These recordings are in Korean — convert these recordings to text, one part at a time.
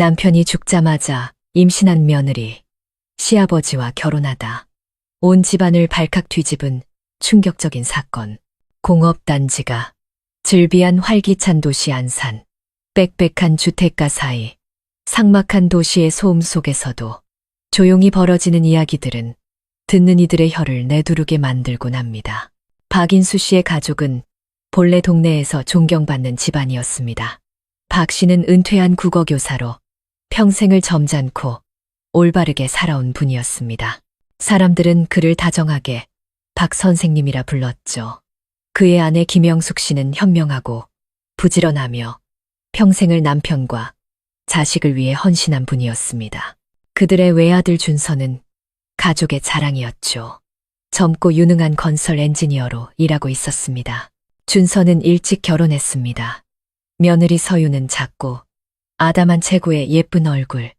남편이 죽자마자 임신한 며느리, 시아버지와 결혼하다. 온 집안을 발칵 뒤집은 충격적인 사건. 공업단지가 즐비한 활기찬 도시 안산, 빽빽한 주택가 사이, 삭막한 도시의 소음 속에서도 조용히 벌어지는 이야기들은 듣는 이들의 혀를 내두르게 만들곤 합니다. 박인수 씨의 가족은 본래 동네에서 존경받는 집안이었습니다. 박 씨는 은퇴한 국어교사로 평생을 점잖고 올바르게 살아온 분이었습니다. 사람들은 그를 다정하게 박 선생님이라 불렀죠. 그의 아내 김영숙 씨는 현명하고 부지런하며 평생을 남편과 자식을 위해 헌신한 분이었습니다. 그들의 외아들 준서는 가족의 자랑이었죠. 젊고 유능한 건설 엔지니어로 일하고 있었습니다. 준서는 일찍 결혼했습니다. 며느리 서유는 작고 아담한 체구의 예쁜 얼굴,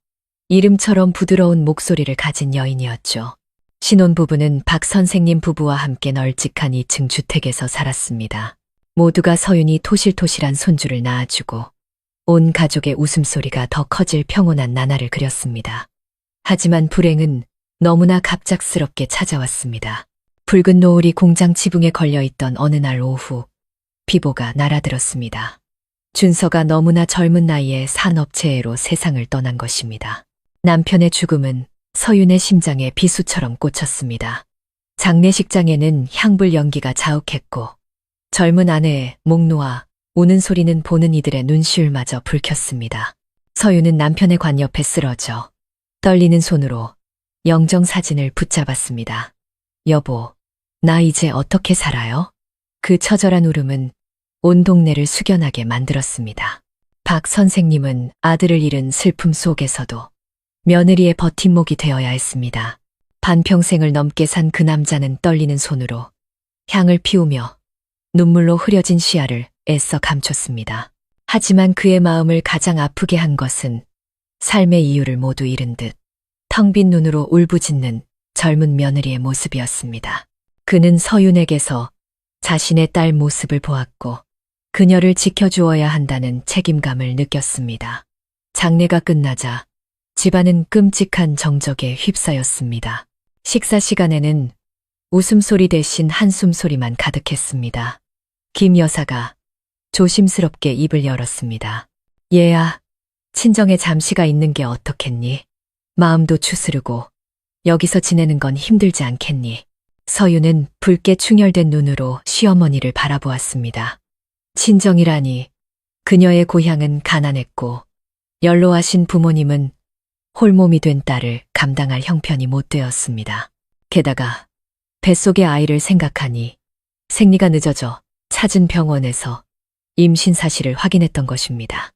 이름처럼 부드러운 목소리를 가진 여인이었죠. 신혼부부는 박 선생님 부부와 함께 널찍한 2층 주택에서 살았습니다. 모두가 서윤이 토실토실한 손주를 낳아주고 온 가족의 웃음소리가 더 커질 평온한 나날을 그렸습니다. 하지만 불행은 너무나 갑작스럽게 찾아왔습니다. 붉은 노을이 공장 지붕에 걸려있던 어느 날 오후, 비보가 날아들었습니다. 준서가 너무나 젊은 나이에 산업체해로 세상을 떠난 것입니다. 남편의 죽음은 서윤의 심장에 비수처럼 꽂혔습니다. 장례식장에는 향불 연기가 자욱했고 젊은 아내의 목 놓아 우는 소리는 보는 이들의 눈시울마저 불켰습니다. 서윤은 남편의 관 옆에 쓰러져 떨리는 손으로 영정사진을 붙잡았습니다. 여보, 나 이제 어떻게 살아요? 그 처절한 울음은 온 동네를 숙연하게 만들었습니다. 박 선생님은 아들을 잃은 슬픔 속에서도 며느리의 버팀목이 되어야 했습니다. 반평생을 넘게 산 그 남자는 떨리는 손으로 향을 피우며 눈물로 흐려진 시야를 애써 감췄습니다. 하지만 그의 마음을 가장 아프게 한 것은 삶의 이유를 모두 잃은 듯 텅 빈 눈으로 울부짖는 젊은 며느리의 모습이었습니다. 그는 서윤에게서 자신의 딸 모습을 보았고 그녀를 지켜주어야 한다는 책임감을 느꼈습니다. 장례가 끝나자 집안은 끔찍한 정적에 휩싸였습니다. 식사 시간에는 웃음소리 대신 한숨소리만 가득했습니다. 김 여사가 조심스럽게 입을 열었습니다. 얘야, 친정에 잠시가 있는 게 어떻겠니? 마음도 추스르고 여기서 지내는 건 힘들지 않겠니? 서윤은 붉게 충혈된 눈으로 시어머니를 바라보았습니다. 친정이라니 그녀의 고향은 가난했고 연로하신 부모님은 홀몸이 된 딸을 감당할 형편이 못 되었습니다. 게다가 뱃속의 아이를 생각하니 생리가 늦어져 찾은 병원에서 임신 사실을 확인했던 것입니다.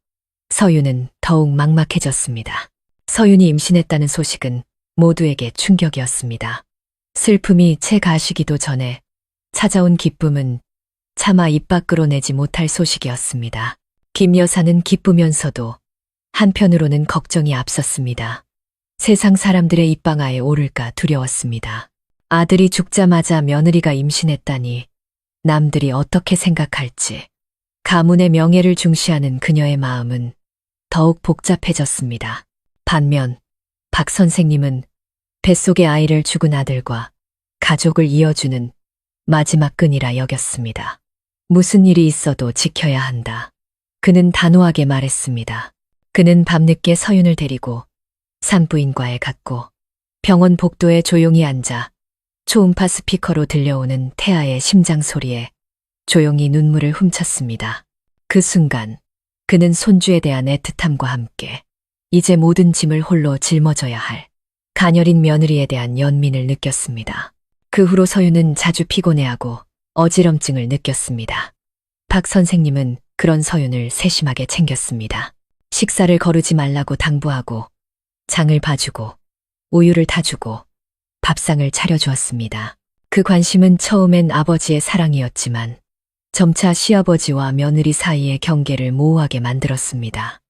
서윤은 더욱 막막해졌습니다. 서윤이 임신했다는 소식은 모두에게 충격이었습니다. 슬픔이 채 가시기도 전에 찾아온 기쁨은 차마 입 밖으로 내지 못할 소식이었습니다. 김 여사는 기쁘면서도 한편으로는 걱정이 앞섰습니다. 세상 사람들의 입방아에 오를까 두려웠습니다. 아들이 죽자마자 며느리가 임신했다니 남들이 어떻게 생각할지. 가문의 명예를 중시하는 그녀의 마음은 더욱 복잡해졌습니다. 반면 박 선생님은 뱃속의 아이를 죽은 아들과 가족을 이어주는 마지막 끈이라 여겼습니다. 무슨 일이 있어도 지켜야 한다. 그는 단호하게 말했습니다. 그는 밤늦게 서윤을 데리고 산부인과에 갔고 병원 복도에 조용히 앉아 초음파 스피커로 들려오는 태아의 심장 소리에 조용히 눈물을 훔쳤습니다. 그 순간 그는 손주에 대한 애틋함과 함께 이제 모든 짐을 홀로 짊어져야 할 가녀린 며느리에 대한 연민을 느꼈습니다. 그 후로 서윤은 자주 피곤해하고 어지럼증을 느꼈습니다. 박 선생님은 그런 서윤을 세심하게 챙겼습니다. 식사를 거르지 말라고 당부하고 장을 봐주고 우유를 타주고 밥상을 차려주었습니다. 그 관심은 처음엔 아버지의 사랑이었지만 점차 시아버지와 며느리 사이의 경계를 모호하게 만들었습니다.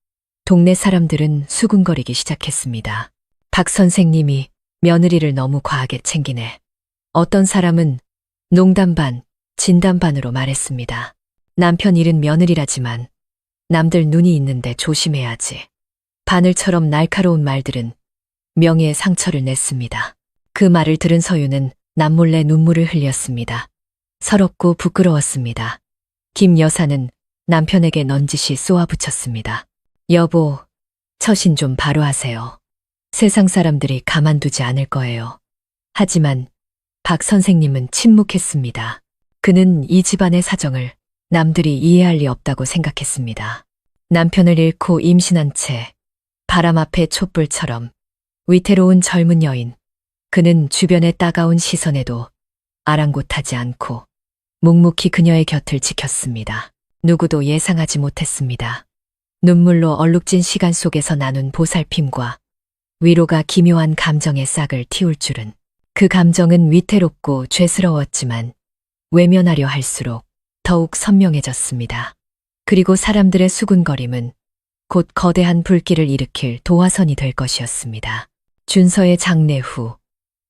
동네 사람들은 수군거리기 시작했습니다. 박 선생님이 며느리를 너무 과하게 챙기네. 어떤 사람은 농담 반, 진담 반으로 말했습니다. 남편 잃은 며느리라지만 남들 눈이 있는데 조심해야지. 바늘처럼 날카로운 말들은 명예의 상처를 냈습니다. 그 말을 들은 서유는 남몰래 눈물을 흘렸습니다. 서럽고 부끄러웠습니다. 김 여사는 남편에게 넌지시 쏘아붙였습니다. 여보, 처신 좀 바로 하세요. 세상 사람들이 가만두지 않을 거예요. 하지만 박 선생님은 침묵했습니다. 그는 이 집안의 사정을 남들이 이해할 리 없다고 생각했습니다. 남편을 잃고 임신한 채 바람 앞의 촛불처럼 위태로운 젊은 여인, 그는 주변의 따가운 시선에도 아랑곳하지 않고 묵묵히 그녀의 곁을 지켰습니다. 누구도 예상하지 못했습니다. 눈물로 얼룩진 시간 속에서 나눈 보살핌과 위로가 기묘한 감정의 싹을 틔울 줄은. 그 감정은 위태롭고 죄스러웠지만 외면하려 할수록 더욱 선명해졌습니다. 그리고 사람들의 수군거림은 곧 거대한 불길을 일으킬 도화선이 될 것이었습니다. 준서의 장례 후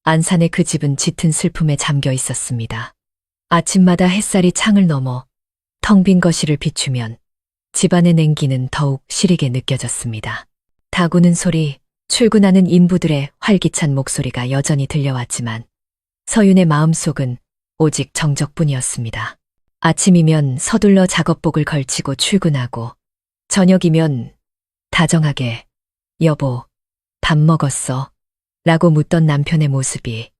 안산의 그 집은 짙은 슬픔에 잠겨 있었습니다. 아침마다 햇살이 창을 넘어 텅 빈 거실을 비추면 집안의 냉기는 더욱 시리게 느껴졌습니다. 다구는 소리, 출근하는 인부들의 활기찬 목소리가 여전히 들려왔지만 서윤의 마음속은 오직 정적뿐이었습니다. 아침이면 서둘러 작업복을 걸치고 출근하고 저녁이면 다정하게 여보, 밥 먹었어? 라고 묻던 남편의 모습이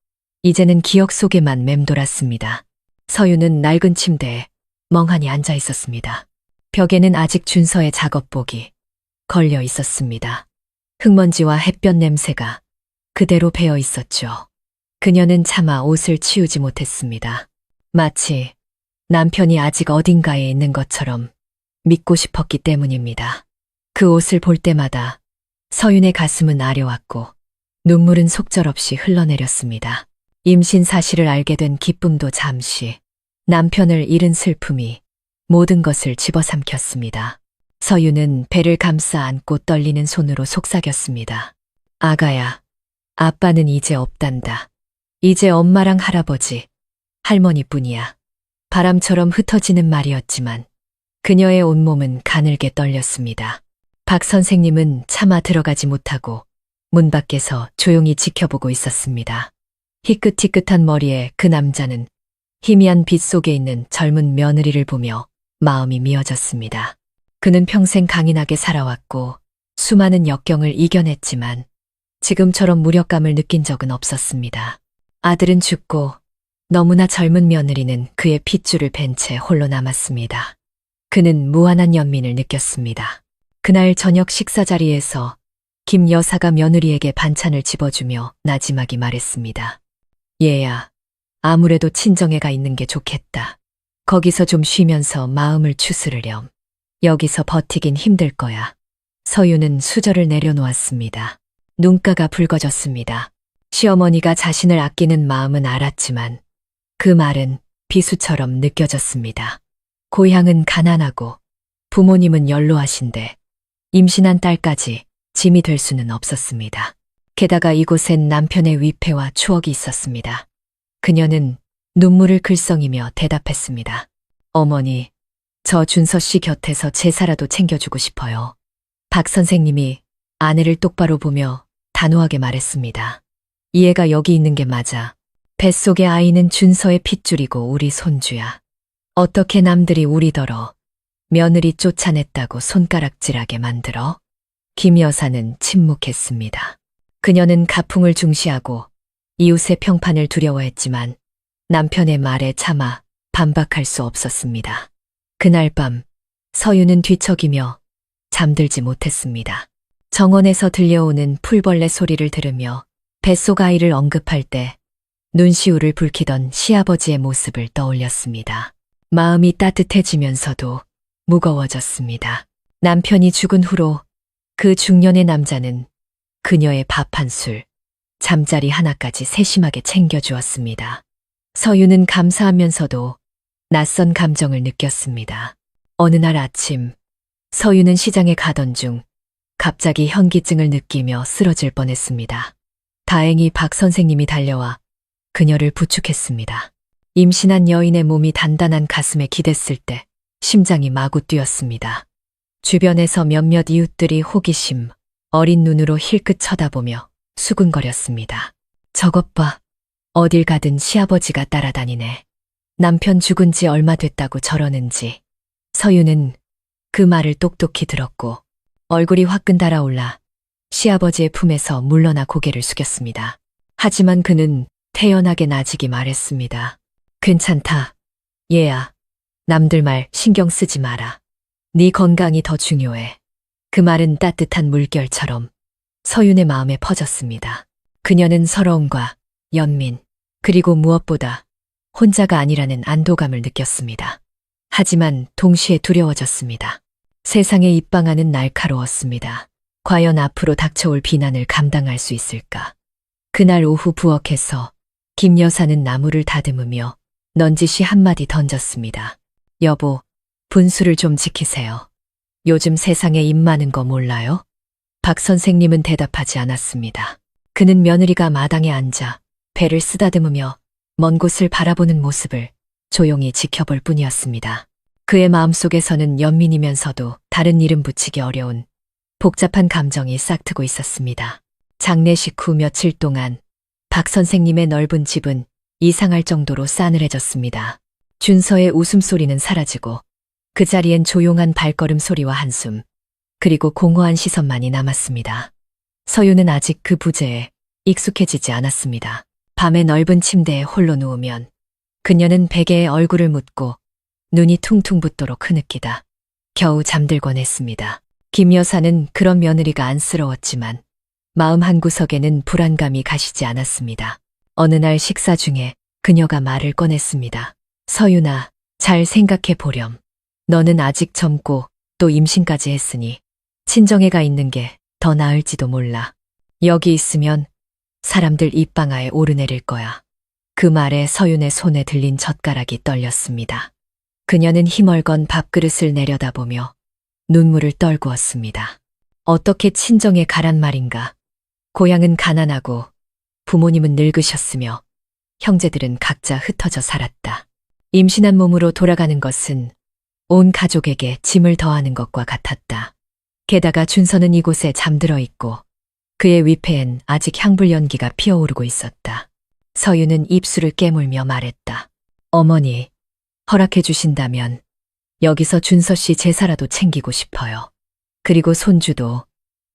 이제는 기억 속에만 맴돌았습니다. 서윤은 낡은 침대에 멍하니 앉아 있었습니다. 벽에는 아직 준서의 작업복이 걸려 있었습니다. 흙먼지와 햇볕 냄새가 그대로 배어 있었죠. 그녀는 차마 옷을 치우지 못했습니다. 마치 남편이 아직 어딘가에 있는 것처럼 믿고 싶었기 때문입니다. 그 옷을 볼 때마다 서윤의 가슴은 아려왔고 눈물은 속절없이 흘러내렸습니다. 임신 사실을 알게 된 기쁨도 잠시, 남편을 잃은 슬픔이 모든 것을 집어삼켰습니다. 서윤은 배를 감싸 안고 떨리는 손으로 속삭였습니다. 아가야, 아빠는 이제 없단다. 이제 엄마랑 할아버지, 할머니뿐이야. 바람처럼 흩어지는 말이었지만 그녀의 온몸은 가늘게 떨렸습니다. 박 선생님은 차마 들어가지 못하고 문 밖에서 조용히 지켜보고 있었습니다. 희끗희끗한 머리에 그 남자는 희미한 빛 속에 있는 젊은 며느리를 보며 마음이 미어졌습니다. 그는 평생 강인하게 살아왔고 수많은 역경을 이겨냈지만 지금처럼 무력감을 느낀 적은 없었습니다. 아들은 죽고 너무나 젊은 며느리는 그의 핏줄을 벤 채 홀로 남았습니다. 그는 무한한 연민을 느꼈습니다. 그날 저녁 식사 자리에서 김 여사가 며느리에게 반찬을 집어주며 나지막이 말했습니다. 얘야, 아무래도 친정에가 있는 게 좋겠다. 거기서 좀 쉬면서 마음을 추스르렴. 여기서 버티긴 힘들 거야. 서유는 수저를 내려놓았습니다. 눈가가 붉어졌습니다. 시어머니가 자신을 아끼는 마음은 알았지만 그 말은 비수처럼 느껴졌습니다. 고향은 가난하고 부모님은 연로하신데 임신한 딸까지 짐이 될 수는 없었습니다. 게다가 이곳엔 남편의 위패와 추억이 있었습니다. 그녀는 눈물을 글썽이며 대답했습니다. 어머니, 저 준서 씨 곁에서 제사라도 챙겨주고 싶어요. 박 선생님이 아내를 똑바로 보며 단호하게 말했습니다. 이 애가 여기 있는 게 맞아. 뱃속의 아이는 준서의 핏줄이고 우리 손주야. 어떻게 남들이 우리더러 며느리 쫓아냈다고 손가락질하게 만들어? 김 여사는 침묵했습니다. 그녀는 가풍을 중시하고 이웃의 평판을 두려워했지만 남편의 말에 차마 반박할 수 없었습니다. 그날 밤 서유는 뒤척이며 잠들지 못했습니다. 정원에서 들려오는 풀벌레 소리를 들으며 뱃속 아이를 언급할 때 눈시울을 붉히던 시아버지의 모습을 떠올렸습니다. 마음이 따뜻해지면서도 무거워졌습니다. 남편이 죽은 후로 그 중년의 남자는 그녀의 밥 한 술, 잠자리 하나까지 세심하게 챙겨주었습니다. 서유는 감사하면서도 낯선 감정을 느꼈습니다. 어느 날 아침, 서유는 시장에 가던 중 갑자기 현기증을 느끼며 쓰러질 뻔했습니다. 다행히 박 선생님이 달려와 그녀를 부축했습니다. 임신한 여인의 몸이 단단한 가슴에 기댔을 때 심장이 마구 뛰었습니다. 주변에서 몇몇 이웃들이 호기심, 어린 눈으로 힐끗 쳐다보며 수군거렸습니다. 저것 봐. 어딜 가든 시아버지가 따라다니네. 남편 죽은 지 얼마 됐다고 저러는지. 서유는 그 말을 똑똑히 들었고 얼굴이 화끈 달아올라 시아버지의 품에서 물러나 고개를 숙였습니다. 하지만 그는 태연하게 나직이 말했습니다. 괜찮다. 얘야. 남들 말 신경 쓰지 마라. 네 건강이 더 중요해. 그 말은 따뜻한 물결처럼 서윤의 마음에 퍼졌습니다. 그녀는 서러움과 연민, 그리고 무엇보다 혼자가 아니라는 안도감을 느꼈습니다. 하지만 동시에 두려워졌습니다. 세상의 입방아는 날카로웠습니다. 과연 앞으로 닥쳐올 비난을 감당할 수 있을까? 그날 오후 부엌에서 김 여사는 나무를 다듬으며 넌지시 한마디 던졌습니다. 여보, 분수를 좀 지키세요. 요즘 세상에 입 많은 거 몰라요? 박 선생님은 대답하지 않았습니다. 그는 며느리가 마당에 앉아 배를 쓰다듬으며 먼 곳을 바라보는 모습을 조용히 지켜볼 뿐이었습니다. 그의 마음속에서는 연민이면서도 다른 이름 붙이기 어려운 복잡한 감정이 싹트고 있었습니다. 장례식 후 며칠 동안 박 선생님의 넓은 집은 이상할 정도로 싸늘해졌습니다. 준서의 웃음소리는 사라지고 그 자리엔 조용한 발걸음 소리와 한숨, 그리고 공허한 시선만이 남았습니다. 서유는 아직 그 부재에 익숙해지지 않았습니다. 밤에 넓은 침대에 홀로 누우면 그녀는 베개에 얼굴을 묻고 눈이 퉁퉁 붓도록 흐느끼다 겨우 잠들곤 했습니다. 김 여사는 그런 며느리가 안쓰러웠지만 마음 한구석에는 불안감이 가시지 않았습니다. 어느 날 식사 중에 그녀가 말을 꺼냈습니다. 서윤아, 잘 생각해 보렴. 너는 아직 젊고 또 임신까지 했으니 친정에가 있는 게 더 나을지도 몰라. 여기 있으면 사람들 입방아에 오르내릴 거야. 그 말에 서윤의 손에 들린 젓가락이 떨렸습니다. 그녀는 힘얼건 밥그릇을 내려다보며 눈물을 떨구었습니다. 어떻게 친정에 가란 말인가. 고향은 가난하고 부모님은 늙으셨으며 형제들은 각자 흩어져 살았다. 임신한 몸으로 돌아가는 것은 온 가족에게 짐을 더하는 것과 같았다. 게다가 준서는 이곳에 잠들어 있고 그의 위패엔 아직 향불 연기가 피어오르고 있었다. 서유는 입술을 깨물며 말했다. 어머니, 허락해 주신다면 여기서 준서 씨 제사라도 챙기고 싶어요. 그리고 손주도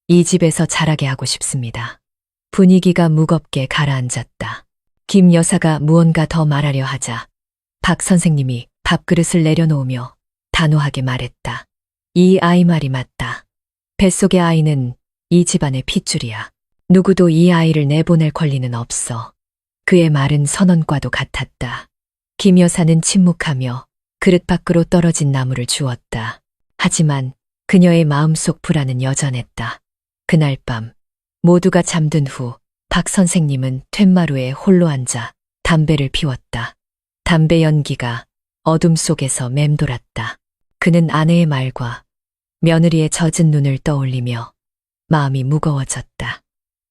이 집에서 자라게 하고 싶습니다. 분위기가 무겁게 가라앉았다. 김 여사가 무언가 더 말하려 하자 박 선생님이 밥그릇을 내려놓으며 단호하게 말했다. 이 아이 말이 맞다. 뱃속의 아이는 이 집안의 핏줄이야. 누구도 이 아이를 내보낼 권리는 없어. 그의 말은 선언과도 같았다. 김 여사는 침묵하며 그릇 밖으로 떨어진 나무를 주웠다. 하지만 그녀의 마음속 불안은 여전했다. 그날 밤 모두가 잠든 후 박 선생님은 툇마루에 홀로 앉아 담배를 피웠다. 담배 연기가 어둠 속에서 맴돌았다. 그는 아내의 말과 며느리의 젖은 눈을 떠올리며 마음이 무거워졌다.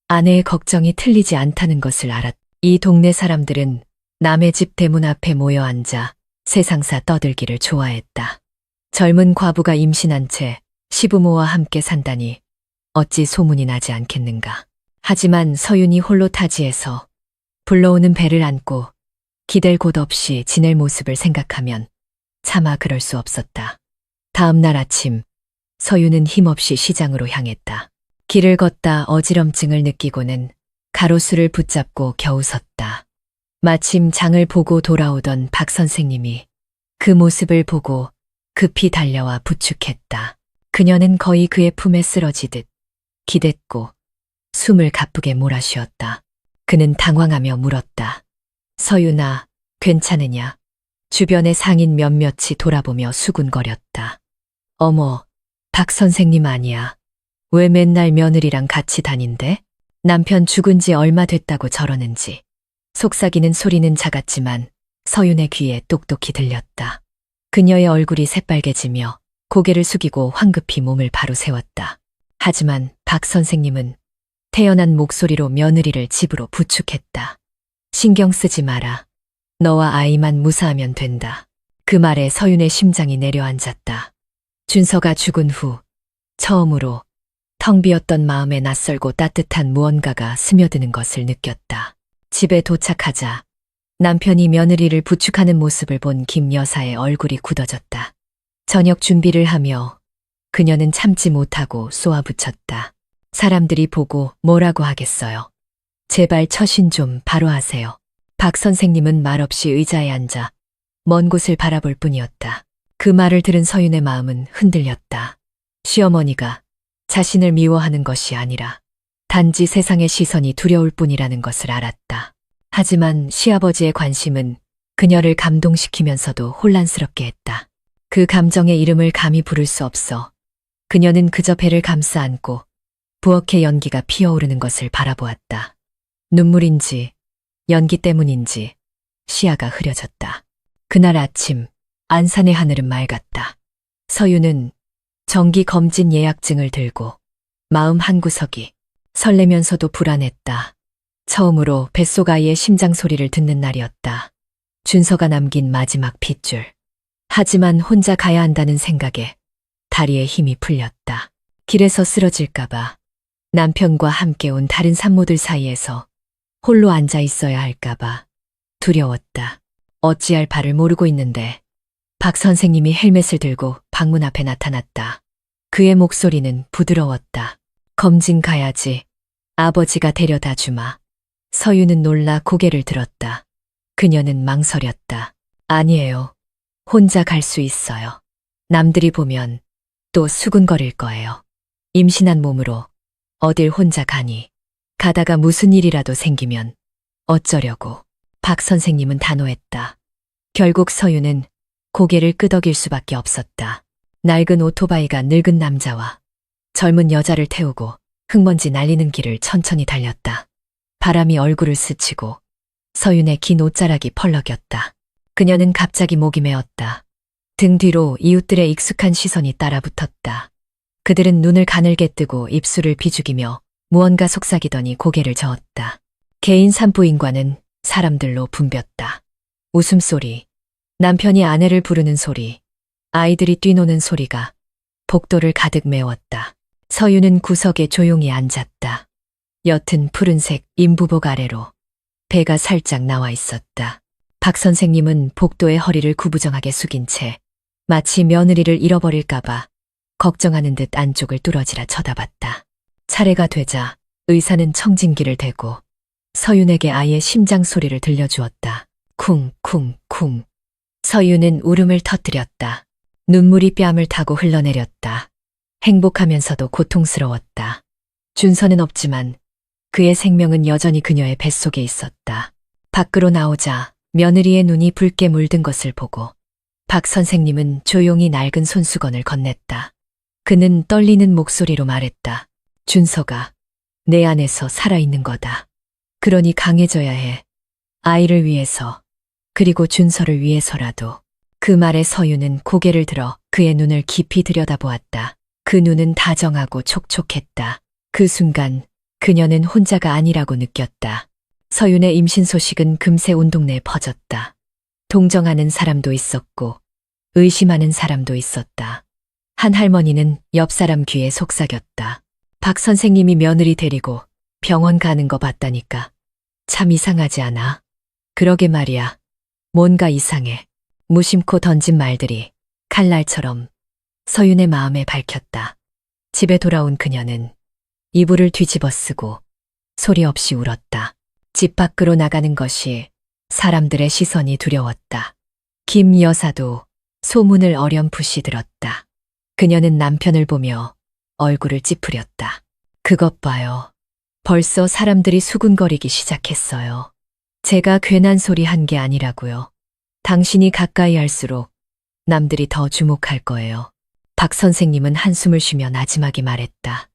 아내의 걱정이 틀리지 않다는 것을 알았다. 이 동네 사람들은 남의 집 대문 앞에 모여 앉아 세상사 떠들기를 좋아했다. 젊은 과부가 임신한 채 시부모와 함께 산다니 어찌 소문이 나지 않겠는가. 하지만 서윤이 홀로 타지에서 불러오는 배를 안고 기댈 곳 없이 지낼 모습을 생각하면 차마 그럴 수 없었다. 다음 날 아침 서윤은 힘없이 시장으로 향했다. 길을 걷다 어지럼증을 느끼고는 가로수를 붙잡고 겨우 섰다. 마침 장을 보고 돌아오던 박 선생님이 그 모습을 보고 급히 달려와 부축했다. 그녀는 거의 그의 품에 쓰러지듯 기댔고 숨을 가쁘게 몰아쉬었다. 그는 당황하며 물었다. 서윤아, 괜찮으냐? 주변의 상인 몇몇이 돌아보며 수군거렸다. 어머, 박 선생님 아니야. 왜 맨날 며느리랑 같이 다닌대? 남편 죽은 지 얼마 됐다고 저러는지. 속삭이는 소리는 작았지만 서윤의 귀에 똑똑히 들렸다. 그녀의 얼굴이 새빨개지며 고개를 숙이고 황급히 몸을 바로 세웠다. 하지만 박 선생님은 태연한 목소리로 며느리를 집으로 부축했다. 신경 쓰지 마라. 너와 아이만 무사하면 된다. 그 말에 서윤의 심장이 내려앉았다. 준서가 죽은 후 처음으로 텅 비었던 마음에 낯설고 따뜻한 무언가가 스며드는 것을 느꼈다. 집에 도착하자 남편이 며느리를 부축하는 모습을 본 김 여사의 얼굴이 굳어졌다. 저녁 준비를 하며 그녀는 참지 못하고 쏘아붙였다. 사람들이 보고 뭐라고 하겠어요. 제발 처신 좀 바로 하세요. 박 선생님은 말없이 의자에 앉아 먼 곳을 바라볼 뿐이었다. 그 말을 들은 서윤의 마음은 흔들렸다. 시어머니가 자신을 미워하는 것이 아니라 단지 세상의 시선이 두려울 뿐이라는 것을 알았다. 하지만 시아버지의 관심은 그녀를 감동시키면서도 혼란스럽게 했다. 그 감정의 이름을 감히 부를 수 없어 그녀는 그저 배를 감싸 안고 부엌의 연기가 피어오르는 것을 바라보았다. 눈물인지 연기 때문인지 시야가 흐려졌다. 그날 아침 안산의 하늘은 맑았다. 서윤은 정기 검진 예약증을 들고 마음 한구석이 설레면서도 불안했다. 처음으로 뱃속 아이의 심장 소리를 듣는 날이었다. 준서가 남긴 마지막 핏줄. 하지만 혼자 가야 한다는 생각에 다리에 힘이 풀렸다. 길에서 쓰러질까봐, 남편과 함께 온 다른 산모들 사이에서 홀로 앉아 있어야 할까봐 두려웠다. 어찌할 바를 모르고 있는데 박 선생님이 헬멧을 들고 방문 앞에 나타났다. 그의 목소리는 부드러웠다. 검진 가야지. 아버지가 데려다 주마. 서유는 놀라 고개를 들었다. 그녀는 망설였다. 아니에요. 혼자 갈 수 있어요. 남들이 보면 또 수군거릴 거예요. 임신한 몸으로 어딜 혼자 가니. 가다가 무슨 일이라도 생기면 어쩌려고. 박 선생님은 단호했다. 결국 서유는 고개를 끄덕일 수밖에 없었다. 낡은 오토바이가 늙은 남자와 젊은 여자를 태우고 흙먼지 날리는 길을 천천히 달렸다. 바람이 얼굴을 스치고 서윤의 긴 옷자락이 펄럭였다. 그녀는 갑자기 목이 메었다. 등 뒤로 이웃들의 익숙한 시선이 따라붙었다. 그들은 눈을 가늘게 뜨고 입술을 비죽이며 무언가 속삭이더니 고개를 저었다. 개인 산부인과는 사람들로 붐볐다. 웃음소리, 남편이 아내를 부르는 소리, 아이들이 뛰노는 소리가 복도를 가득 메웠다. 서유는 구석에 조용히 앉았다. 옅은 푸른색 임부복 아래로 배가 살짝 나와 있었다. 박 선생님은 복도에 허리를 구부정하게 숙인 채 마치 며느리를 잃어버릴까봐 걱정하는 듯 안쪽을 뚫어지라 쳐다봤다. 차례가 되자 의사는 청진기를 대고 서윤에게 아이의 심장 소리를 들려주었다. 쿵쿵쿵. 서윤은 울음을 터뜨렸다. 눈물이 뺨을 타고 흘러내렸다. 행복하면서도 고통스러웠다. 준서는 없지만 그의 생명은 여전히 그녀의 뱃속에 있었다. 밖으로 나오자 며느리의 눈이 붉게 물든 것을 보고 박 선생님은 조용히 낡은 손수건을 건넸다. 그는 떨리는 목소리로 말했다. 준서가 내 안에서 살아있는 거다. 그러니 강해져야 해. 아이를 위해서, 그리고 준서를 위해서라도. 그 말에 서유는 고개를 들어 그의 눈을 깊이 들여다보았다. 그 눈은 다정하고 촉촉했다. 그 순간 그녀는 혼자가 아니라고 느꼈다. 서윤의 임신 소식은 금세 온 동네에 퍼졌다. 동정하는 사람도 있었고 의심하는 사람도 있었다. 한 할머니는 옆 사람 귀에 속삭였다. 박 선생님이 며느리 데리고 병원 가는 거 봤다니까. 참 이상하지 않아? 그러게 말이야. 뭔가 이상해. 무심코 던진 말들이 칼날처럼 서윤의 마음에 밝혔다. 집에 돌아온 그녀는 이불을 뒤집어 쓰고 소리 없이 울었다. 집 밖으로 나가는 것이 사람들의 시선이 두려웠다. 김 여사도 소문을 어렴풋이 들었다. 그녀는 남편을 보며 얼굴을 찌푸렸다. 그것 봐요. 벌써 사람들이 수군거리기 시작했어요. 제가 괜한 소리 한 게 아니라고요. 당신이 가까이 할수록 남들이 더 주목할 거예요. 박 선생님은 한숨을 쉬며 나지막이 말했다.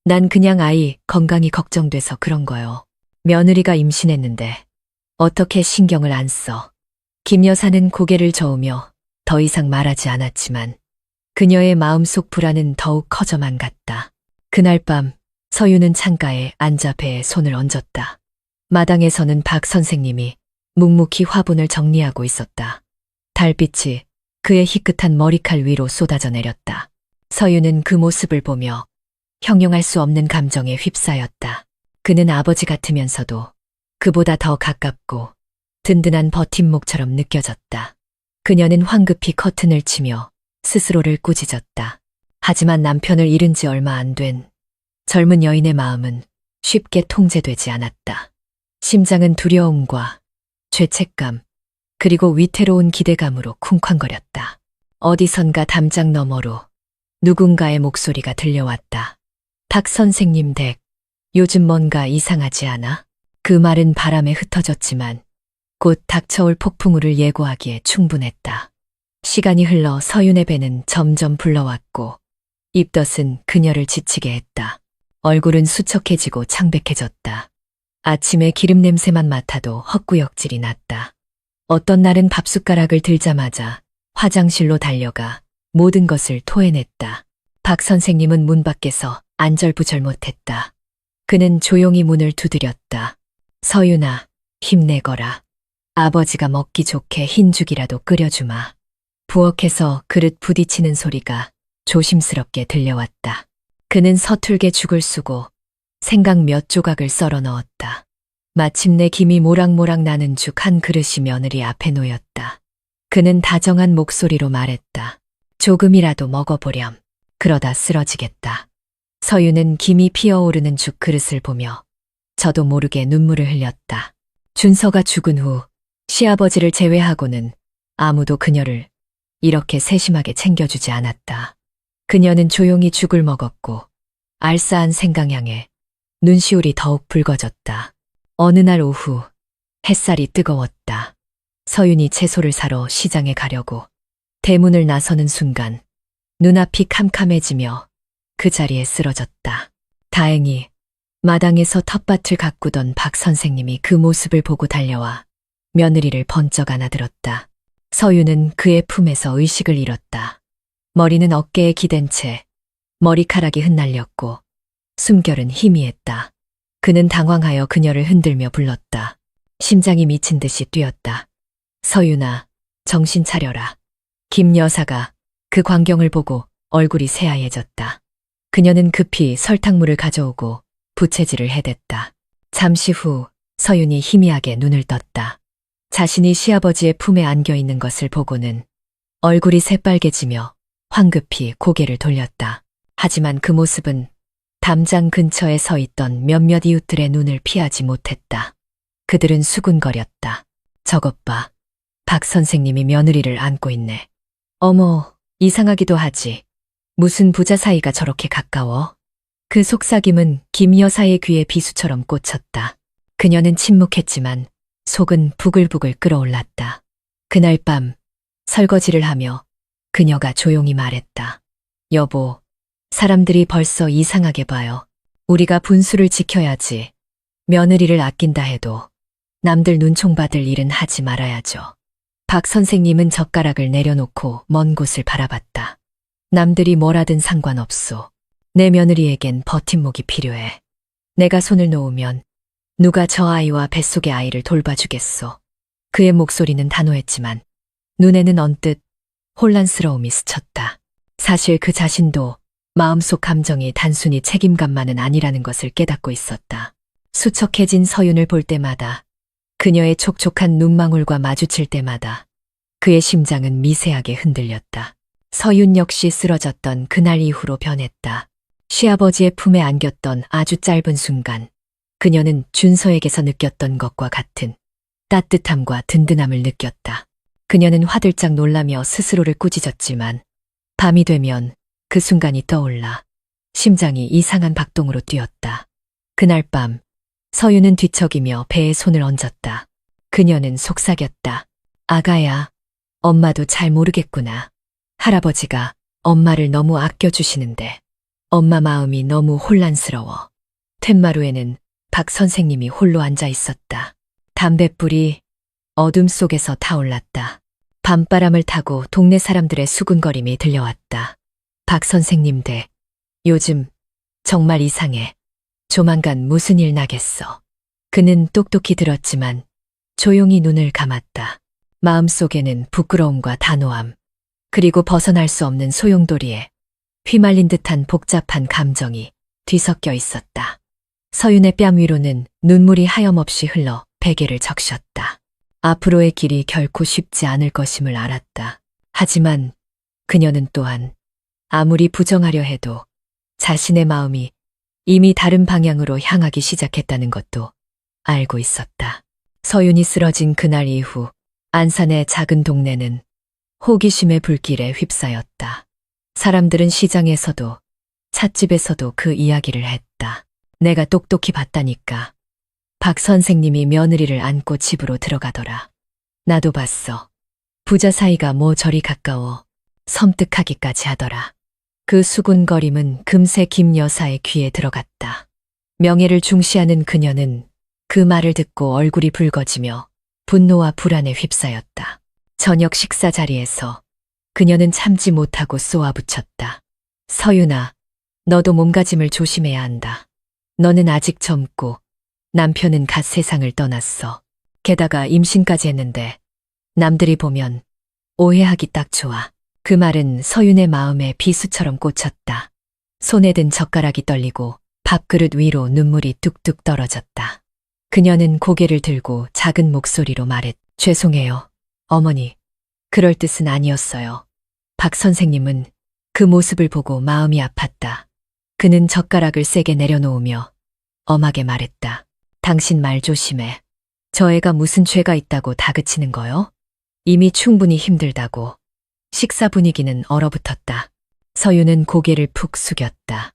난 그냥 아이 건강이 걱정돼서 그런 거요. 며느리가 임신했는데 어떻게 신경을 안 써. 김 여사는 고개를 저으며 더 이상 말하지 않았지만 그녀의 마음속 불안은 더욱 커져만 갔다. 그날 밤 서유는 창가에 앉아 배에 손을 얹었다. 마당에서는 박 선생님이 묵묵히 화분을 정리하고 있었다. 달빛이 그의 희끗한 머리칼 위로 쏟아져 내렸다. 서유는 그 모습을 보며 형용할 수 없는 감정에 휩싸였다. 그는 아버지 같으면서도 그보다 더 가깝고 든든한 버팀목처럼 느껴졌다. 그녀는 황급히 커튼을 치며 스스로를 꾸짖었다. 하지만 남편을 잃은 지 얼마 안 된 젊은 여인의 마음은 쉽게 통제되지 않았다. 심장은 두려움과 죄책감, 그리고 위태로운 기대감으로 쿵쾅거렸다. 어디선가 담장 너머로 누군가의 목소리가 들려왔다. 박 선생님 댁, 요즘 뭔가 이상하지 않아? 그 말은 바람에 흩어졌지만 곧 닥쳐올 폭풍우를 예고하기에 충분했다. 시간이 흘러 서윤의 배는 점점 불러왔고 입덧은 그녀를 지치게 했다. 얼굴은 수척해지고 창백해졌다. 아침에 기름 냄새만 맡아도 헛구역질이 났다. 어떤 날은 밥숟가락을 들자마자 화장실로 달려가 모든 것을 토해냈다. 박 선생님은 문 밖에서 안절부절 못했다. 그는 조용히 문을 두드렸다. 서윤아, 힘내거라. 아버지가 먹기 좋게 흰죽이라도 끓여주마. 부엌에서 그릇 부딪히는 소리가 조심스럽게 들려왔다. 그는 서툴게 죽을 쓰고 생강 몇 조각을 썰어 넣었다. 마침내 김이 모락모락 나는 죽 한 그릇이 며느리 앞에 놓였다. 그는 다정한 목소리로 말했다. 조금이라도 먹어보렴. 그러다 쓰러지겠다. 서윤은 김이 피어오르는 죽 그릇을 보며 저도 모르게 눈물을 흘렸다. 준서가 죽은 후 시아버지를 제외하고는 아무도 그녀를 이렇게 세심하게 챙겨주지 않았다. 그녀는 조용히 죽을 먹었고 알싸한 생강향에 눈시울이 더욱 붉어졌다. 어느 날 오후 햇살이 뜨거웠다. 서윤이 채소를 사러 시장에 가려고 대문을 나서는 순간 눈앞이 캄캄해지며 그 자리에 쓰러졌다. 다행히 마당에서 텃밭을 가꾸던 박 선생님이 그 모습을 보고 달려와 며느리를 번쩍 안아들었다. 서윤은 그의 품에서 의식을 잃었다. 머리는 어깨에 기댄 채 머리카락이 흩날렸고 숨결은 희미했다. 그는 당황하여 그녀를 흔들며 불렀다. 심장이 미친 듯이 뛰었다. 서윤아, 정신 차려라. 김 여사가 그 광경을 보고 얼굴이 새하얘졌다. 그녀는 급히 설탕물을 가져오고 부채질을 해댔다. 잠시 후 서윤이 희미하게 눈을 떴다. 자신이 시아버지의 품에 안겨 있는 것을 보고는 얼굴이 새빨개지며 황급히 고개를 돌렸다. 하지만 그 모습은 담장 근처에 서 있던 몇몇 이웃들의 눈을 피하지 못했다. 그들은 수군거렸다. 저것 봐. 박 선생님이 며느리를 안고 있네. 어머, 이상하기도 하지. 무슨 부자 사이가 저렇게 가까워? 그 속삭임은 김 여사의 귀에 비수처럼 꽂혔다. 그녀는 침묵했지만 속은 부글부글 끓어올랐다. 그날 밤 설거지를 하며 그녀가 조용히 말했다. 여보, 사람들이 벌써 이상하게 봐요. 우리가 분수를 지켜야지. 며느리를 아낀다 해도 남들 눈총 받을 일은 하지 말아야죠. 박 선생님은 젓가락을 내려놓고 먼 곳을 바라봤다. 남들이 뭐라든 상관없소. 내 며느리에겐 버팀목이 필요해. 내가 손을 놓으면 누가 저 아이와 뱃속의 아이를 돌봐주겠소. 그의 목소리는 단호했지만 눈에는 언뜻 혼란스러움이 스쳤다. 사실 그 자신도 마음속 감정이 단순히 책임감만은 아니라는 것을 깨닫고 있었다. 수척해진 서윤을 볼 때마다, 그녀의 촉촉한 눈망울과 마주칠 때마다 그의 심장은 미세하게 흔들렸다. 서윤 역시 쓰러졌던 그날 이후로 변했다. 시아버지의 품에 안겼던 아주 짧은 순간, 그녀는 준서에게서 느꼈던 것과 같은 따뜻함과 든든함을 느꼈다. 그녀는 화들짝 놀라며 스스로를 꾸짖었지만 밤이 되면 그 순간이 떠올라 심장이 이상한 박동으로 뛰었다. 그날 밤 서윤은 뒤척이며 배에 손을 얹었다. 그녀는 속삭였다. 아가야, 엄마도 잘 모르겠구나. 할아버지가 엄마를 너무 아껴주시는데 엄마 마음이 너무 혼란스러워. 툇마루에는 박 선생님이 홀로 앉아 있었다. 담뱃불이 어둠 속에서 타올랐다. 밤바람을 타고 동네 사람들의 수군거림이 들려왔다. 박 선생님 댁, 요즘 정말 이상해. 조만간 무슨 일 나겠어. 그는 똑똑히 들었지만 조용히 눈을 감았다. 마음속에는 부끄러움과 단호함, 그리고 벗어날 수 없는 소용돌이에 휘말린 듯한 복잡한 감정이 뒤섞여 있었다. 서윤의 뺨 위로는 눈물이 하염없이 흘러 베개를 적셨다. 앞으로의 길이 결코 쉽지 않을 것임을 알았다. 하지만 그녀는 또한 아무리 부정하려 해도 자신의 마음이 이미 다른 방향으로 향하기 시작했다는 것도 알고 있었다. 서윤이 쓰러진 그날 이후 안산의 작은 동네는 호기심의 불길에 휩싸였다. 사람들은 시장에서도 찻집에서도 그 이야기를 했다. 내가 똑똑히 봤다니까. 박 선생님이 며느리를 안고 집으로 들어가더라. 나도 봤어. 부자 사이가 뭐 저리 가까워 섬뜩하기까지 하더라. 그 수군거림은 금세 김 여사의 귀에 들어갔다. 명예를 중시하는 그녀는 그 말을 듣고 얼굴이 붉어지며 분노와 불안에 휩싸였다. 저녁 식사 자리에서 그녀는 참지 못하고 쏘아붙였다. 서윤아, 너도 몸가짐을 조심해야 한다. 너는 아직 젊고 남편은 갓 세상을 떠났어. 게다가 임신까지 했는데 남들이 보면 오해하기 딱 좋아. 그 말은 서윤의 마음에 비수처럼 꽂혔다. 손에 든 젓가락이 떨리고 밥그릇 위로 눈물이 뚝뚝 떨어졌다. 그녀는 고개를 들고 작은 목소리로 말했. 죄송해요, 어머니. 그럴 뜻은 아니었어요. 박 선생님은 그 모습을 보고 마음이 아팠다. 그는 젓가락을 세게 내려놓으며 엄하게 말했다. 당신 말 조심해. 저 애가 무슨 죄가 있다고 다그치는 거요? 이미 충분히 힘들다고. 식사 분위기는 얼어붙었다. 서윤은 고개를 푹 숙였다.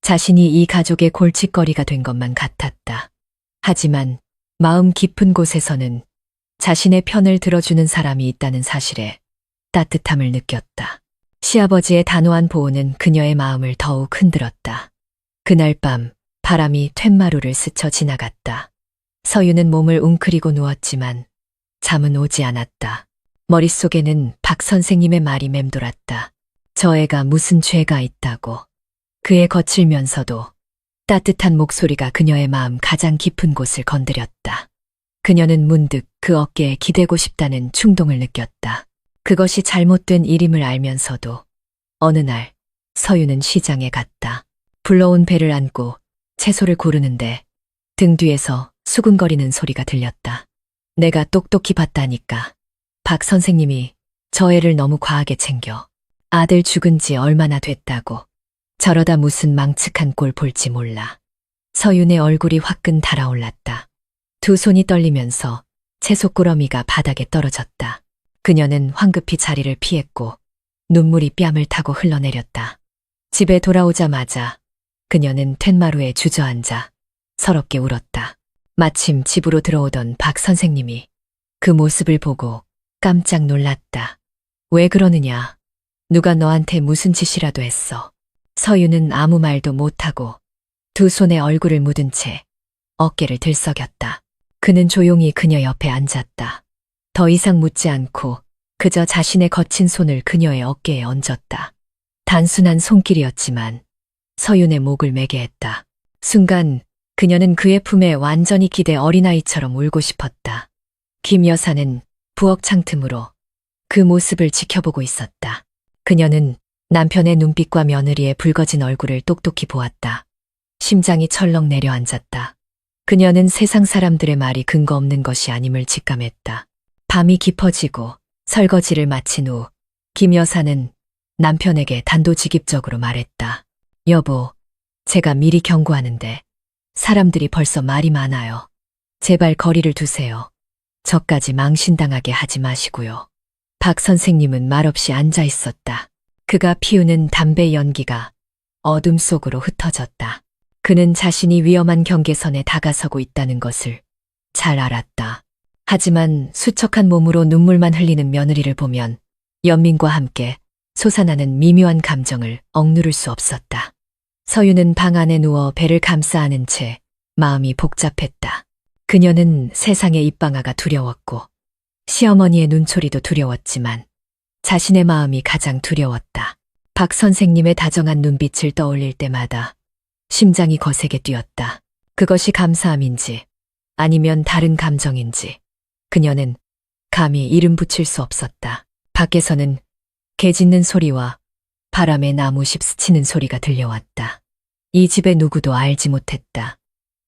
자신이 이 가족의 골칫거리가 된 것만 같았다. 하지만 마음 깊은 곳에서는 자신의 편을 들어주는 사람이 있다는 사실에 따뜻함을 느꼈다. 시아버지의 단호한 보호는 그녀의 마음을 더욱 흔들었다. 그날 밤 바람이 툇마루를 스쳐 지나갔다. 서윤은 몸을 웅크리고 누웠지만 잠은 오지 않았다. 머릿속에는 박 선생님의 말이 맴돌았다. 저 애가 무슨 죄가 있다고. 그의 거칠면서도 따뜻한 목소리가 그녀의 마음 가장 깊은 곳을 건드렸다. 그녀는 문득 그 어깨에 기대고 싶다는 충동을 느꼈다. 그것이 잘못된 일임을 알면서도 어느 날 서윤은 시장에 갔다. 불러온 배를 안고 채소를 고르는데 등 뒤에서 수근거리는 소리가 들렸다. 내가 똑똑히 봤다니까. 박 선생님이 저 애를 너무 과하게 챙겨. 아들 죽은 지 얼마나 됐다고. 저러다 무슨 망측한 꼴 볼지 몰라. 서윤의 얼굴이 화끈 달아올랐다. 두 손이 떨리면서 채소 꾸러미가 바닥에 떨어졌다. 그녀는 황급히 자리를 피했고 눈물이 뺨을 타고 흘러내렸다. 집에 돌아오자마자 그녀는 툇마루에 주저앉아 서럽게 울었다. 마침 집으로 들어오던 박 선생님이 그 모습을 보고 깜짝 놀랐다. 왜 그러느냐? 누가 너한테 무슨 짓이라도 했어? 서윤은 아무 말도 못하고 두 손에 얼굴을 묻은 채 어깨를 들썩였다. 그는 조용히 그녀 옆에 앉았다. 더 이상 묻지 않고 그저 자신의 거친 손을 그녀의 어깨에 얹었다. 단순한 손길이었지만 서윤의 목을 매게 했다. 순간 그녀는 그의 품에 완전히 기대 어린아이처럼 울고 싶었다. 김 여사는 부엌 창틈으로 그 모습을 지켜보고 있었다. 그녀는 남편의 눈빛과 며느리의 붉어진 얼굴을 똑똑히 보았다. 심장이 철렁 내려앉았다. 그녀는 세상 사람들의 말이 근거 없는 것이 아님을 직감했다. 밤이 깊어지고 설거지를 마친 후 김 여사는 남편에게 단도직입적으로 말했다. 여보, 제가 미리 경고하는데 사람들이 벌써 말이 많아요. 제발 거리를 두세요. 저까지 망신당하게 하지 마시고요. 박 선생님은 말없이 앉아 있었다. 그가 피우는 담배 연기가 어둠 속으로 흩어졌다. 그는 자신이 위험한 경계선에 다가서고 있다는 것을 잘 알았다. 하지만 수척한 몸으로 눈물만 흘리는 며느리를 보면 연민과 함께 솟아나는 미묘한 감정을 억누를 수 없었다. 서윤은 방 안에 누워 배를 감싸 안은 채 마음이 복잡했다. 그녀는 세상의 입방아가 두려웠고 시어머니의 눈초리도 두려웠지만 자신의 마음이 가장 두려웠다. 박 선생님의 다정한 눈빛을 떠올릴 때마다 심장이 거세게 뛰었다. 그것이 감사함인지 아니면 다른 감정인지 그녀는 감히 이름 붙일 수 없었다. 밖에서는 개 짖는 소리와 바람에 나무십 스치는 소리가 들려왔다. 이 집의 누구도 알지 못했다.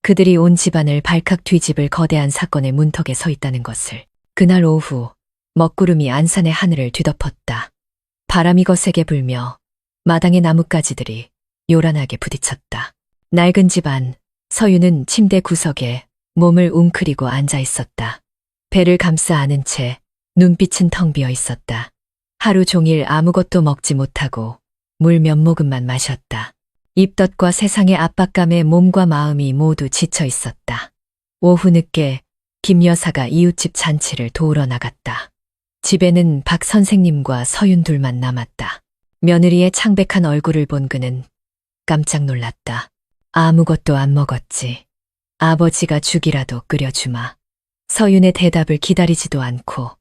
그들이 온 집안을 발칵 뒤집을 거대한 사건의 문턱에 서 있다는 것을. 그날 오후 먹구름이 안산의 하늘을 뒤덮었다. 바람이 거세게 불며 마당의 나뭇가지들이 요란하게 부딪혔다. 낡은 집안, 서유는 침대 구석에 몸을 웅크리고 앉아 있었다. 배를 감싸 안은 채 눈빛은 텅 비어 있었다. 하루 종일 아무것도 먹지 못하고 물 몇 모금만 마셨다. 입덧과 세상의 압박감에 몸과 마음이 모두 지쳐 있었다. 오후 늦게 김 여사가 이웃집 잔치를 도우러 나갔다. 집에는 박 선생님과 서윤 둘만 남았다. 며느리의 창백한 얼굴을 본 그는 깜짝 놀랐다. 아무것도 안 먹었지. 아버지가 죽이라도 끓여주마. 서윤의 대답을 기다리지도 않고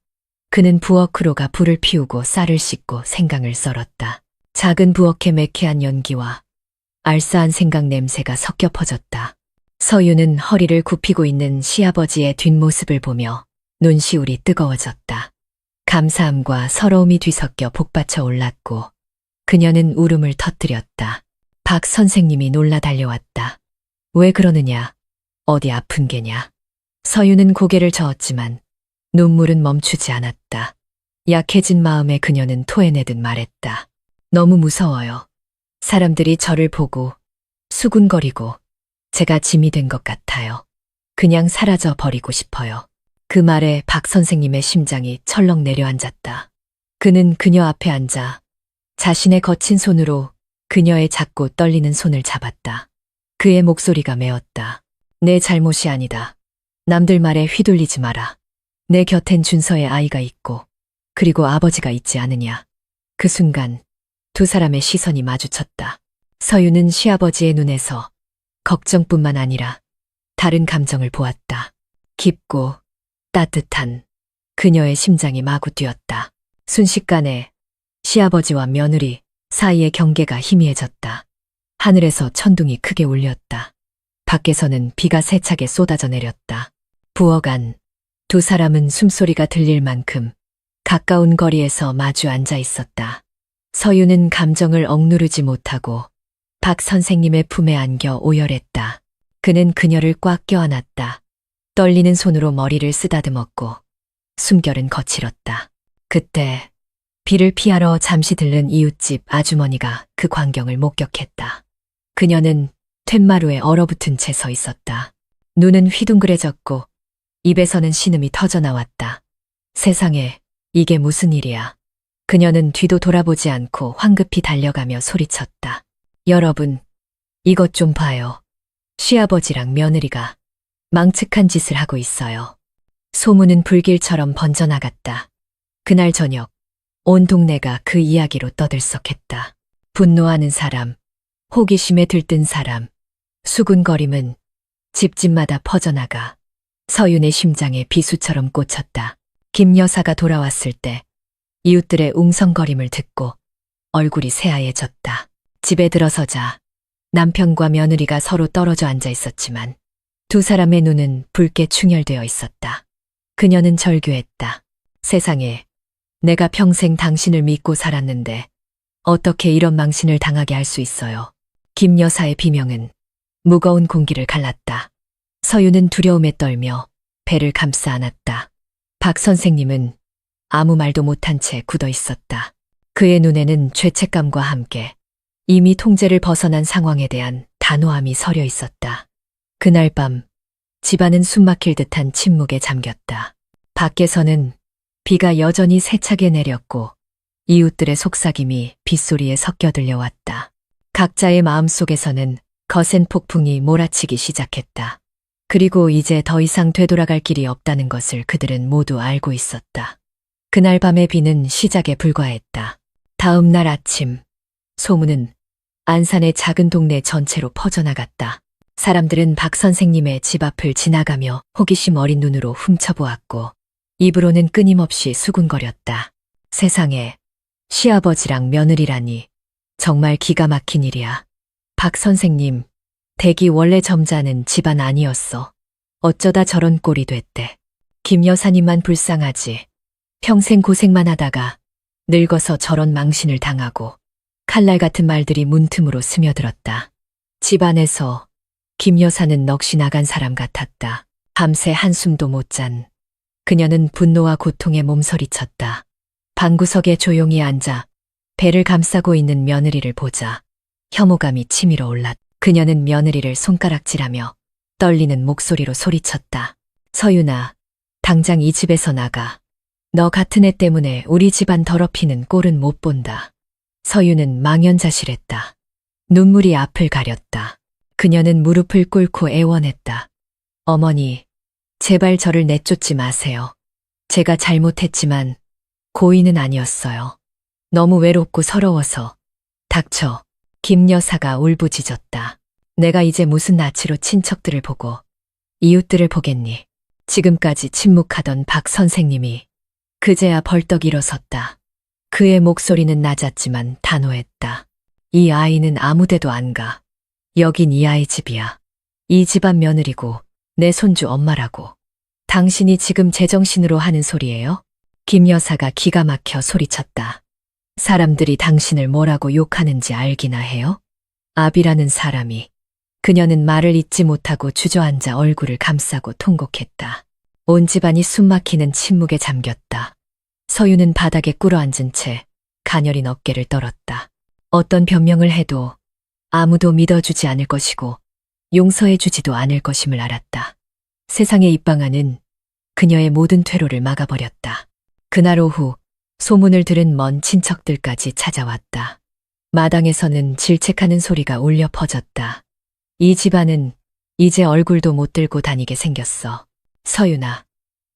그는 부엌으로 가 불을 피우고 쌀을 씻고 생강을 썰었다. 작은 부엌의 매캐한 연기와 알싸한 생강 냄새가 섞여 퍼졌다. 서윤은 허리를 굽히고 있는 시아버지의 뒷모습을 보며 눈시울이 뜨거워졌다. 감사함과 서러움이 뒤섞여 복받쳐 올랐고 그녀는 울음을 터뜨렸다. 박 선생님이 놀라 달려왔다. 왜 그러느냐? 어디 아픈 게냐? 서윤은 고개를 저었지만 눈물은 멈추지 않았다. 약해진 마음에 그녀는 토해내듯 말했다. 너무 무서워요. 사람들이 저를 보고 수군거리고 제가 짐이 된 것 같아요. 그냥 사라져 버리고 싶어요. 그 말에 박 선생님의 심장이 철렁 내려앉았다. 그는 그녀 앞에 앉아 자신의 거친 손으로 그녀의 작고 떨리는 손을 잡았다. 그의 목소리가 메었다. 내 잘못이 아니다. 남들 말에 휘둘리지 마라. 내 곁엔 준서의 아이가 있고 그리고 아버지가 있지 않으냐. 그 순간 두 사람의 시선이 마주쳤다. 서유는 시아버지의 눈에서 걱정뿐만 아니라 다른 감정을 보았다. 깊고 따뜻한 그녀의 심장이 마구 뛰었다. 순식간에 시아버지와 며느리 사이의 경계가 희미해졌다. 하늘에서 천둥이 크게 울렸다. 밖에서는 비가 세차게 쏟아져 내렸다. 부엌 안 두 사람은 숨소리가 들릴 만큼 가까운 거리에서 마주 앉아 있었다. 서유는 감정을 억누르지 못하고 박 선생님의 품에 안겨 오열했다. 그는 그녀를 꽉 껴안았다. 떨리는 손으로 머리를 쓰다듬었고 숨결은 거칠었다. 그때 비를 피하러 잠시 들른 이웃집 아주머니가 그 광경을 목격했다. 그녀는 툇마루에 얼어붙은 채 서 있었다. 눈은 휘둥그레졌고 입에서는 신음이 터져나왔다. 세상에, 이게 무슨 일이야. 그녀는 뒤도 돌아보지 않고 황급히 달려가며 소리쳤다. 여러분, 이것 좀 봐요. 시아버지랑 며느리가 망측한 짓을 하고 있어요. 소문은 불길처럼 번져나갔다. 그날 저녁, 온 동네가 그 이야기로 떠들썩했다. 분노하는 사람, 호기심에 들뜬 사람, 수군거림은 집집마다 퍼져나가 서윤의 심장에 비수처럼 꽂혔다. 김 여사가 돌아왔을 때 이웃들의 웅성거림을 듣고 얼굴이 새하얘졌다. 집에 들어서자 남편과 며느리가 서로 떨어져 앉아 있었지만 두 사람의 눈은 붉게 충혈되어 있었다. 그녀는 절규했다. 세상에, 내가 평생 당신을 믿고 살았는데 어떻게 이런 망신을 당하게 할 수 있어요. 김 여사의 비명은 무거운 공기를 갈랐다. 서유는 두려움에 떨며 배를 감싸 안았다. 박 선생님은 아무 말도 못한 채 굳어 있었다. 그의 눈에는 죄책감과 함께 이미 통제를 벗어난 상황에 대한 단호함이 서려 있었다. 그날 밤 집안은 숨막힐 듯한 침묵에 잠겼다. 밖에서는 비가 여전히 세차게 내렸고 이웃들의 속삭임이 빗소리에 섞여 들려왔다. 각자의 마음속에서는 거센 폭풍이 몰아치기 시작했다. 그리고 이제 더 이상 되돌아갈 길이 없다는 것을 그들은 모두 알고 있었다. 그날 밤의 비는 시작에 불과했다. 다음 날 아침, 소문은 안산의 작은 동네 전체로 퍼져나갔다. 사람들은 박 선생님의 집 앞을 지나가며 호기심 어린 눈으로 훔쳐보았고 입으로는 끊임없이 수군거렸다. 세상에, 시아버지랑 며느리라니 정말 기가 막힌 일이야. 박 선생님, 댁이 원래 점잖은 집안 아니었어. 어쩌다 저런 꼴이 됐대. 김 여사님만 불쌍하지. 평생 고생만 하다가 늙어서 저런 망신을 당하고 칼날 같은 말들이 문틈으로 스며들었다. 집안에서 김 여사는 넋이 나간 사람 같았다. 밤새 한숨도 못 잔 그녀는 분노와 고통에 몸서리쳤다. 방구석에 조용히 앉아 배를 감싸고 있는 며느리를 보자 혐오감이 치밀어 올랐다. 그녀는 며느리를 손가락질하며 떨리는 목소리로 소리쳤다. 서윤아, 당장 이 집에서 나가. 너 같은 애 때문에 우리 집안 더럽히는 꼴은 못 본다. 서윤은 망연자실했다. 눈물이 앞을 가렸다. 그녀는 무릎을 꿇고 애원했다. 어머니, 제발 저를 내쫓지 마세요. 제가 잘못했지만 고의는 아니었어요. 너무 외롭고 서러워서. 닥쳐. 김 여사가 울부짖었다. 내가 이제 무슨 낯으로 친척들을 보고 이웃들을 보겠니. 지금까지 침묵하던 박 선생님이 그제야 벌떡 일어섰다. 그의 목소리는 낮았지만 단호했다. 이 아이는 아무데도 안 가. 여긴 이 아이 집이야. 이 집안 며느리고 내 손주 엄마라고. 당신이 지금 제정신으로 하는 소리예요? 김 여사가 기가 막혀 소리쳤다. 사람들이 당신을 뭐라고 욕하는지 알기나 해요? 아비라는 사람이. 그녀는 말을 잇지 못하고 주저앉아 얼굴을 감싸고 통곡했다. 온 집안이 숨막히는 침묵에 잠겼다. 서유는 바닥에 꿇어앉은 채 가녀린 어깨를 떨었다. 어떤 변명을 해도 아무도 믿어주지 않을 것이고 용서해주지도 않을 것임을 알았다. 세상의 입방아는 그녀의 모든 퇴로를 막아버렸다. 그날 오후 소문을 들은 먼 친척들까지 찾아왔다. 마당에서는 질책하는 소리가 울려 퍼졌다. 이 집안은 이제 얼굴도 못 들고 다니게 생겼어. 서윤아,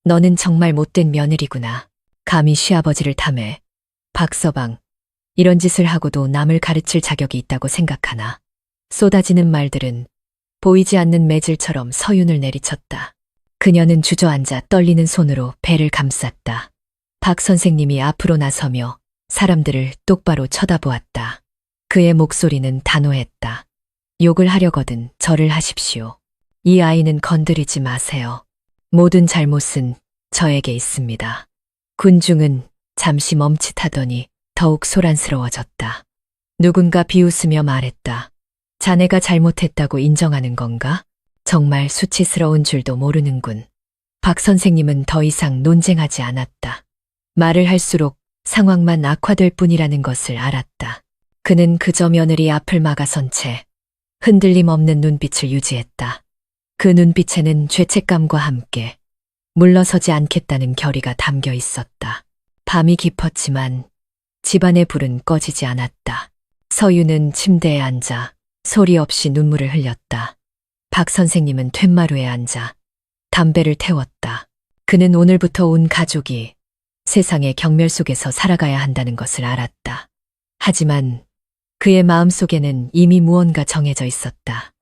너는 정말 못된 며느리구나. 감히 시아버지를 탐해. 박서방, 이런 짓을 하고도 남을 가르칠 자격이 있다고 생각하나. 쏟아지는 말들은 보이지 않는 매질처럼 서윤을 내리쳤다. 그녀는 주저앉아 떨리는 손으로 배를 감쌌다. 박 선생님이 앞으로 나서며 사람들을 똑바로 쳐다보았다. 그의 목소리는 단호했다. 욕을 하려거든 절을 하십시오. 이 아이는 건드리지 마세요. 모든 잘못은 저에게 있습니다. 군중은 잠시 멈칫하더니 더욱 소란스러워졌다. 누군가 비웃으며 말했다. 자네가 잘못했다고 인정하는 건가? 정말 수치스러운 줄도 모르는군. 박 선생님은 더 이상 논쟁하지 않았다. 말을 할수록 상황만 악화될 뿐이라는 것을 알았다. 그는 그저 며느리 앞을 막아선 채 흔들림 없는 눈빛을 유지했다. 그 눈빛에는 죄책감과 함께 물러서지 않겠다는 결의가 담겨 있었다. 밤이 깊었지만 집안의 불은 꺼지지 않았다. 서유는 침대에 앉아 소리 없이 눈물을 흘렸다. 박 선생님은 툇마루에 앉아 담배를 태웠다. 그는 오늘부터 온 가족이 세상의 경멸 속에서 살아가야 한다는 것을 알았다. 하지만 그의 마음속에는 이미 무언가 정해져 있었다.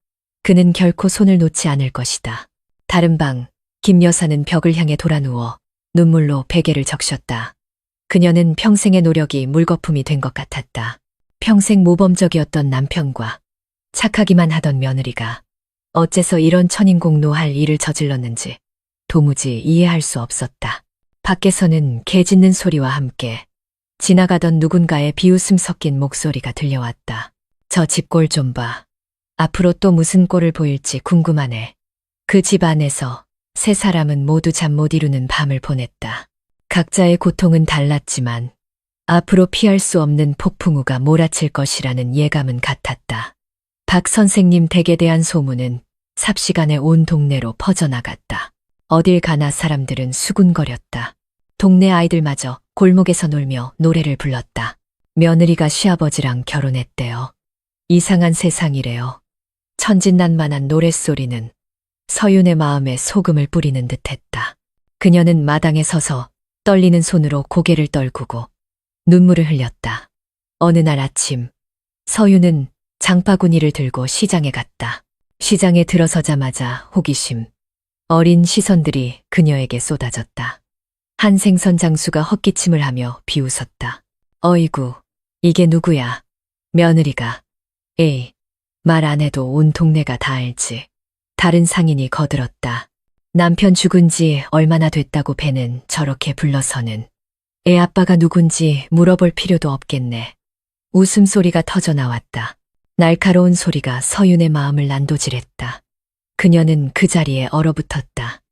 그는 결코 손을 놓지 않을 것이다. 다른 방, 김 여사는 벽을 향해 돌아누워 눈물로 베개를 적셨다. 그녀는 평생의 노력이 물거품이 된 것 같았다. 평생 모범적이었던 남편과 착하기만 하던 며느리가 어째서 이런 천인공노할 일을 저질렀는지 도무지 이해할 수 없었다. 밖에서는 개 짖는 소리와 함께 지나가던 누군가의 비웃음 섞인 목소리가 들려왔다. 저 집꼴 좀 봐. 앞으로 또 무슨 꼴을 보일지 궁금하네. 그 집 안에서 세 사람은 모두 잠 못 이루는 밤을 보냈다. 각자의 고통은 달랐지만 앞으로 피할 수 없는 폭풍우가 몰아칠 것이라는 예감은 같았다. 박 선생님 댁에 대한 소문은 삽시간에 온 동네로 퍼져나갔다. 어딜 가나 사람들은 수군거렸다. 동네 아이들마저 골목에서 놀며 노래를 불렀다. 며느리가 시아버지랑 결혼했대요. 이상한 세상이래요. 천진난만한 노랫소리는 서윤의 마음에 소금을 뿌리는 듯했다. 그녀는 마당에 서서 떨리는 손으로 고개를 떨구고 눈물을 흘렸다. 어느 날 아침 서윤은 장바구니를 들고 시장에 갔다. 시장에 들어서자마자 호기심, 어린 시선들이 그녀에게 쏟아졌다. 한 생선 장수가 헛기침을 하며 비웃었다. 어이구, 이게 누구야? 며느리가. 에이, 말 안 해도 온 동네가 다 알지. 다른 상인이 거들었다. 남편 죽은 지 얼마나 됐다고 배는 저렇게 불러서는. 애 아빠가 누군지 물어볼 필요도 없겠네. 웃음소리가 터져 나왔다. 날카로운 소리가 서윤의 마음을 난도질했다. 그녀는 그 자리에 얼어붙었다.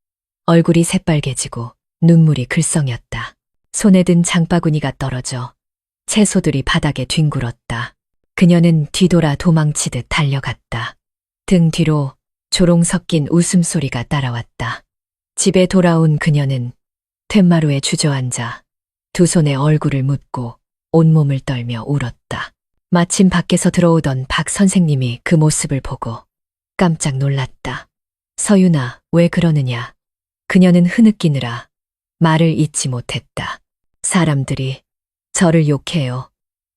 얼굴이 새빨개지고 눈물이 글썽였다. 손에 든 장바구니가 떨어져 채소들이 바닥에 뒹굴었다. 그녀는 뒤돌아 도망치듯 달려갔다. 등 뒤로 조롱 섞인 웃음소리가 따라왔다. 집에 돌아온 그녀는 툇마루에 주저앉아 두 손에 얼굴을 묻고 온몸을 떨며 울었다. 마침 밖에서 들어오던 박 선생님이 그 모습을 보고 깜짝 놀랐다. 서윤아, 왜 그러느냐? 그녀는 흐느끼느라 말을 잇지 못했다. 사람들이 저를 욕해요.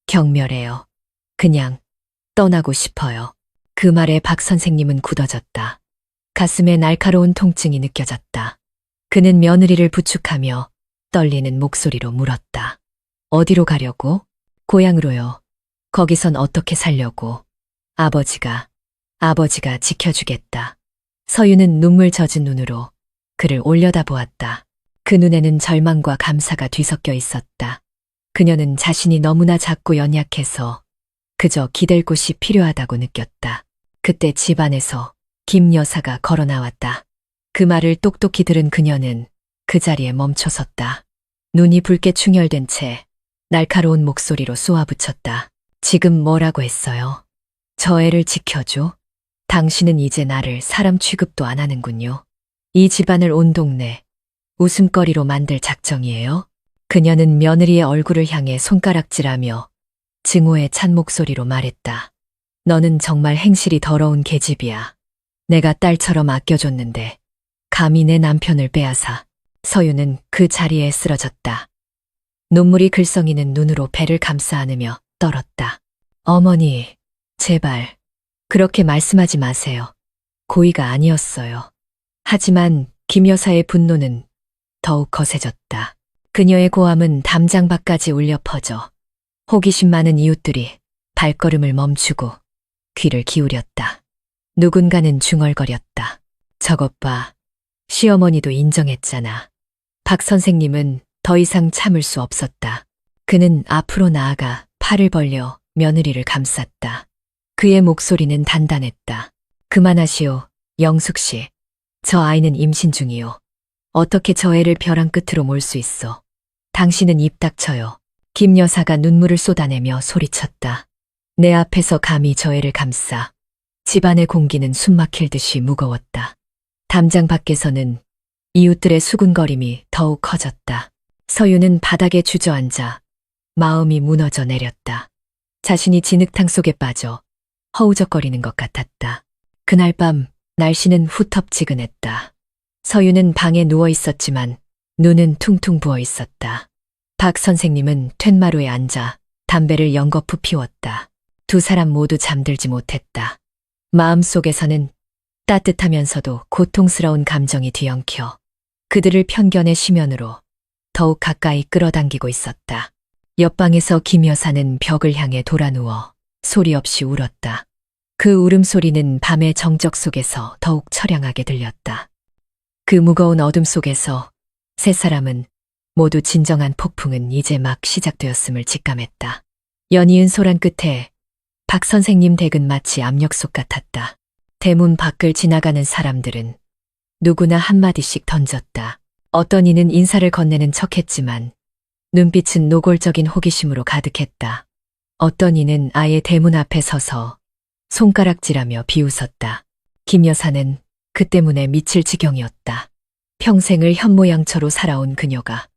경멸해요. 그냥 떠나고 싶어요. 그 말에 박 선생님은 굳어졌다. 가슴에 날카로운 통증이 느껴졌다. 그는 며느리를 부축하며 떨리는 목소리로 물었다. 어디로 가려고? 고향으로요. 거기선 어떻게 살려고? 아버지가 지켜주겠다. 서윤은 눈물 젖은 눈으로 그를 올려다보았다. 그 눈에는 절망과 감사가 뒤섞여 있었다. 그녀는 자신이 너무나 작고 연약해서 그저 기댈 곳이 필요하다고 느꼈다. 그때 집안에서 김 여사가 걸어 나왔다. 그 말을 똑똑히 들은 그녀는 그 자리에 멈춰섰다. 눈이 붉게 충혈된 채 날카로운 목소리로 쏘아붙였다. 지금 뭐라고 했어요? 저 애를 지켜줘? 당신은 이제 나를 사람 취급도 안 하는군요. 이 집안을 온 동네 웃음거리로 만들 작정이에요? 그녀는 며느리의 얼굴을 향해 손가락질하며 증오에 찬 목소리로 말했다. 너는 정말 행실이 더러운 계집이야. 내가 딸처럼 아껴줬는데 감히 내 남편을 빼앗아. 서윤은 그 자리에 쓰러졌다. 눈물이 글썽이는 눈으로 배를 감싸 안으며 떨었다. 어머니, 제발 그렇게 말씀하지 마세요. 고의가 아니었어요. 하지만 김 여사의 분노는 더욱 거세졌다. 그녀의 고함은 담장 밖까지 울려 퍼져 호기심 많은 이웃들이 발걸음을 멈추고 귀를 기울였다. 누군가는 중얼거렸다. 저것 봐. 시어머니도 인정했잖아. 박 선생님은 더 이상 참을 수 없었다. 그는 앞으로 나아가 팔을 벌려 며느리를 감쌌다. 그의 목소리는 단단했다. 그만하시오, 영숙 씨. 저 아이는 임신 중이요. 어떻게 저 애를 벼랑 끝으로 몰 수 있어. 당신은 입 닥쳐요. 김 여사가 눈물을 쏟아내며 소리쳤다. 내 앞에서 감히 저 애를 감싸. 집안의 공기는 숨막힐 듯이 무거웠다. 담장 밖에서는 이웃들의 수군거림이 더욱 커졌다. 서윤은 바닥에 주저앉아 마음이 무너져 내렸다. 자신이 진흙탕 속에 빠져 허우적거리는 것 같았다. 그날 밤 날씨는 후텁지근했다. 서윤은 방에 누워 있었지만 눈은 퉁퉁 부어 있었다. 박 선생님은 툇마루에 앉아 담배를 연거푸 피웠다. 두 사람 모두 잠들지 못했다. 마음속에서는 따뜻하면서도 고통스러운 감정이 뒤엉켜 그들을 편견의 심연으로 더욱 가까이 끌어당기고 있었다. 옆방에서 김 여사는 벽을 향해 돌아누워 소리 없이 울었다. 그 울음소리는 밤의 정적 속에서 더욱 처량하게 들렸다. 그 무거운 어둠 속에서 세 사람은 모두 진정한 폭풍은 이제 막 시작되었음을 직감했다. 연이은 소란 끝에 박 선생님 댁은 마치 압력솥 같았다. 대문 밖을 지나가는 사람들은 누구나 한마디씩 던졌다. 어떤 이는 인사를 건네는 척했지만 눈빛은 노골적인 호기심으로 가득했다. 어떤 이는 아예 대문 앞에 서서 손가락질하며 비웃었다. 김 여사는 그 때문에 미칠 지경이었다. 평생을 현모양처로 살아온 그녀가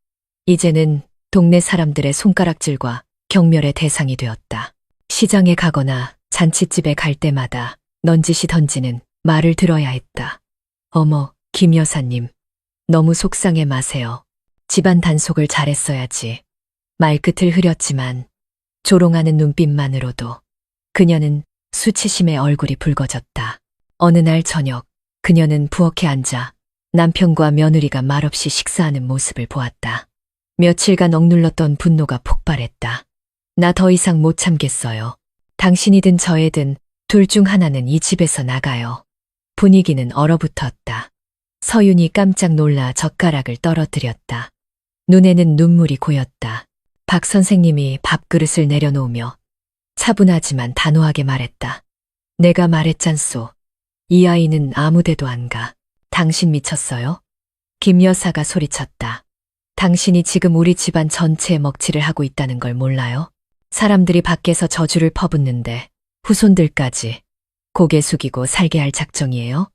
이제는 동네 사람들의 손가락질과 경멸의 대상이 되었다. 시장에 가거나 잔칫집에 갈 때마다 넌지시 던지는 말을 들어야 했다. 어머, 김 여사님, 너무 속상해 마세요. 집안 단속을 잘했어야지. 말끝을 흐렸지만 조롱하는 눈빛만으로도 그녀는 수치심에 얼굴이 붉어졌다. 어느 날 저녁 그녀는 부엌에 앉아 남편과 며느리가 말없이 식사하는 모습을 보았다. 며칠간 억눌렀던 분노가 폭발했다. 나 더 이상 못 참겠어요. 당신이든 저애든 둘 중 하나는 이 집에서 나가요. 분위기는 얼어붙었다. 서윤이 깜짝 놀라 젓가락을 떨어뜨렸다. 눈에는 눈물이 고였다. 박 선생님이 밥그릇을 내려놓으며 차분하지만 단호하게 말했다. 내가 말했잖소. 이 아이는 아무데도 안 가. 당신 미쳤어요? 김 여사가 소리쳤다. 당신이 지금 우리 집안 전체에 먹칠을 하고 있다는 걸 몰라요? 사람들이 밖에서 저주를 퍼붓는데 후손들까지 고개 숙이고 살게 할 작정이에요?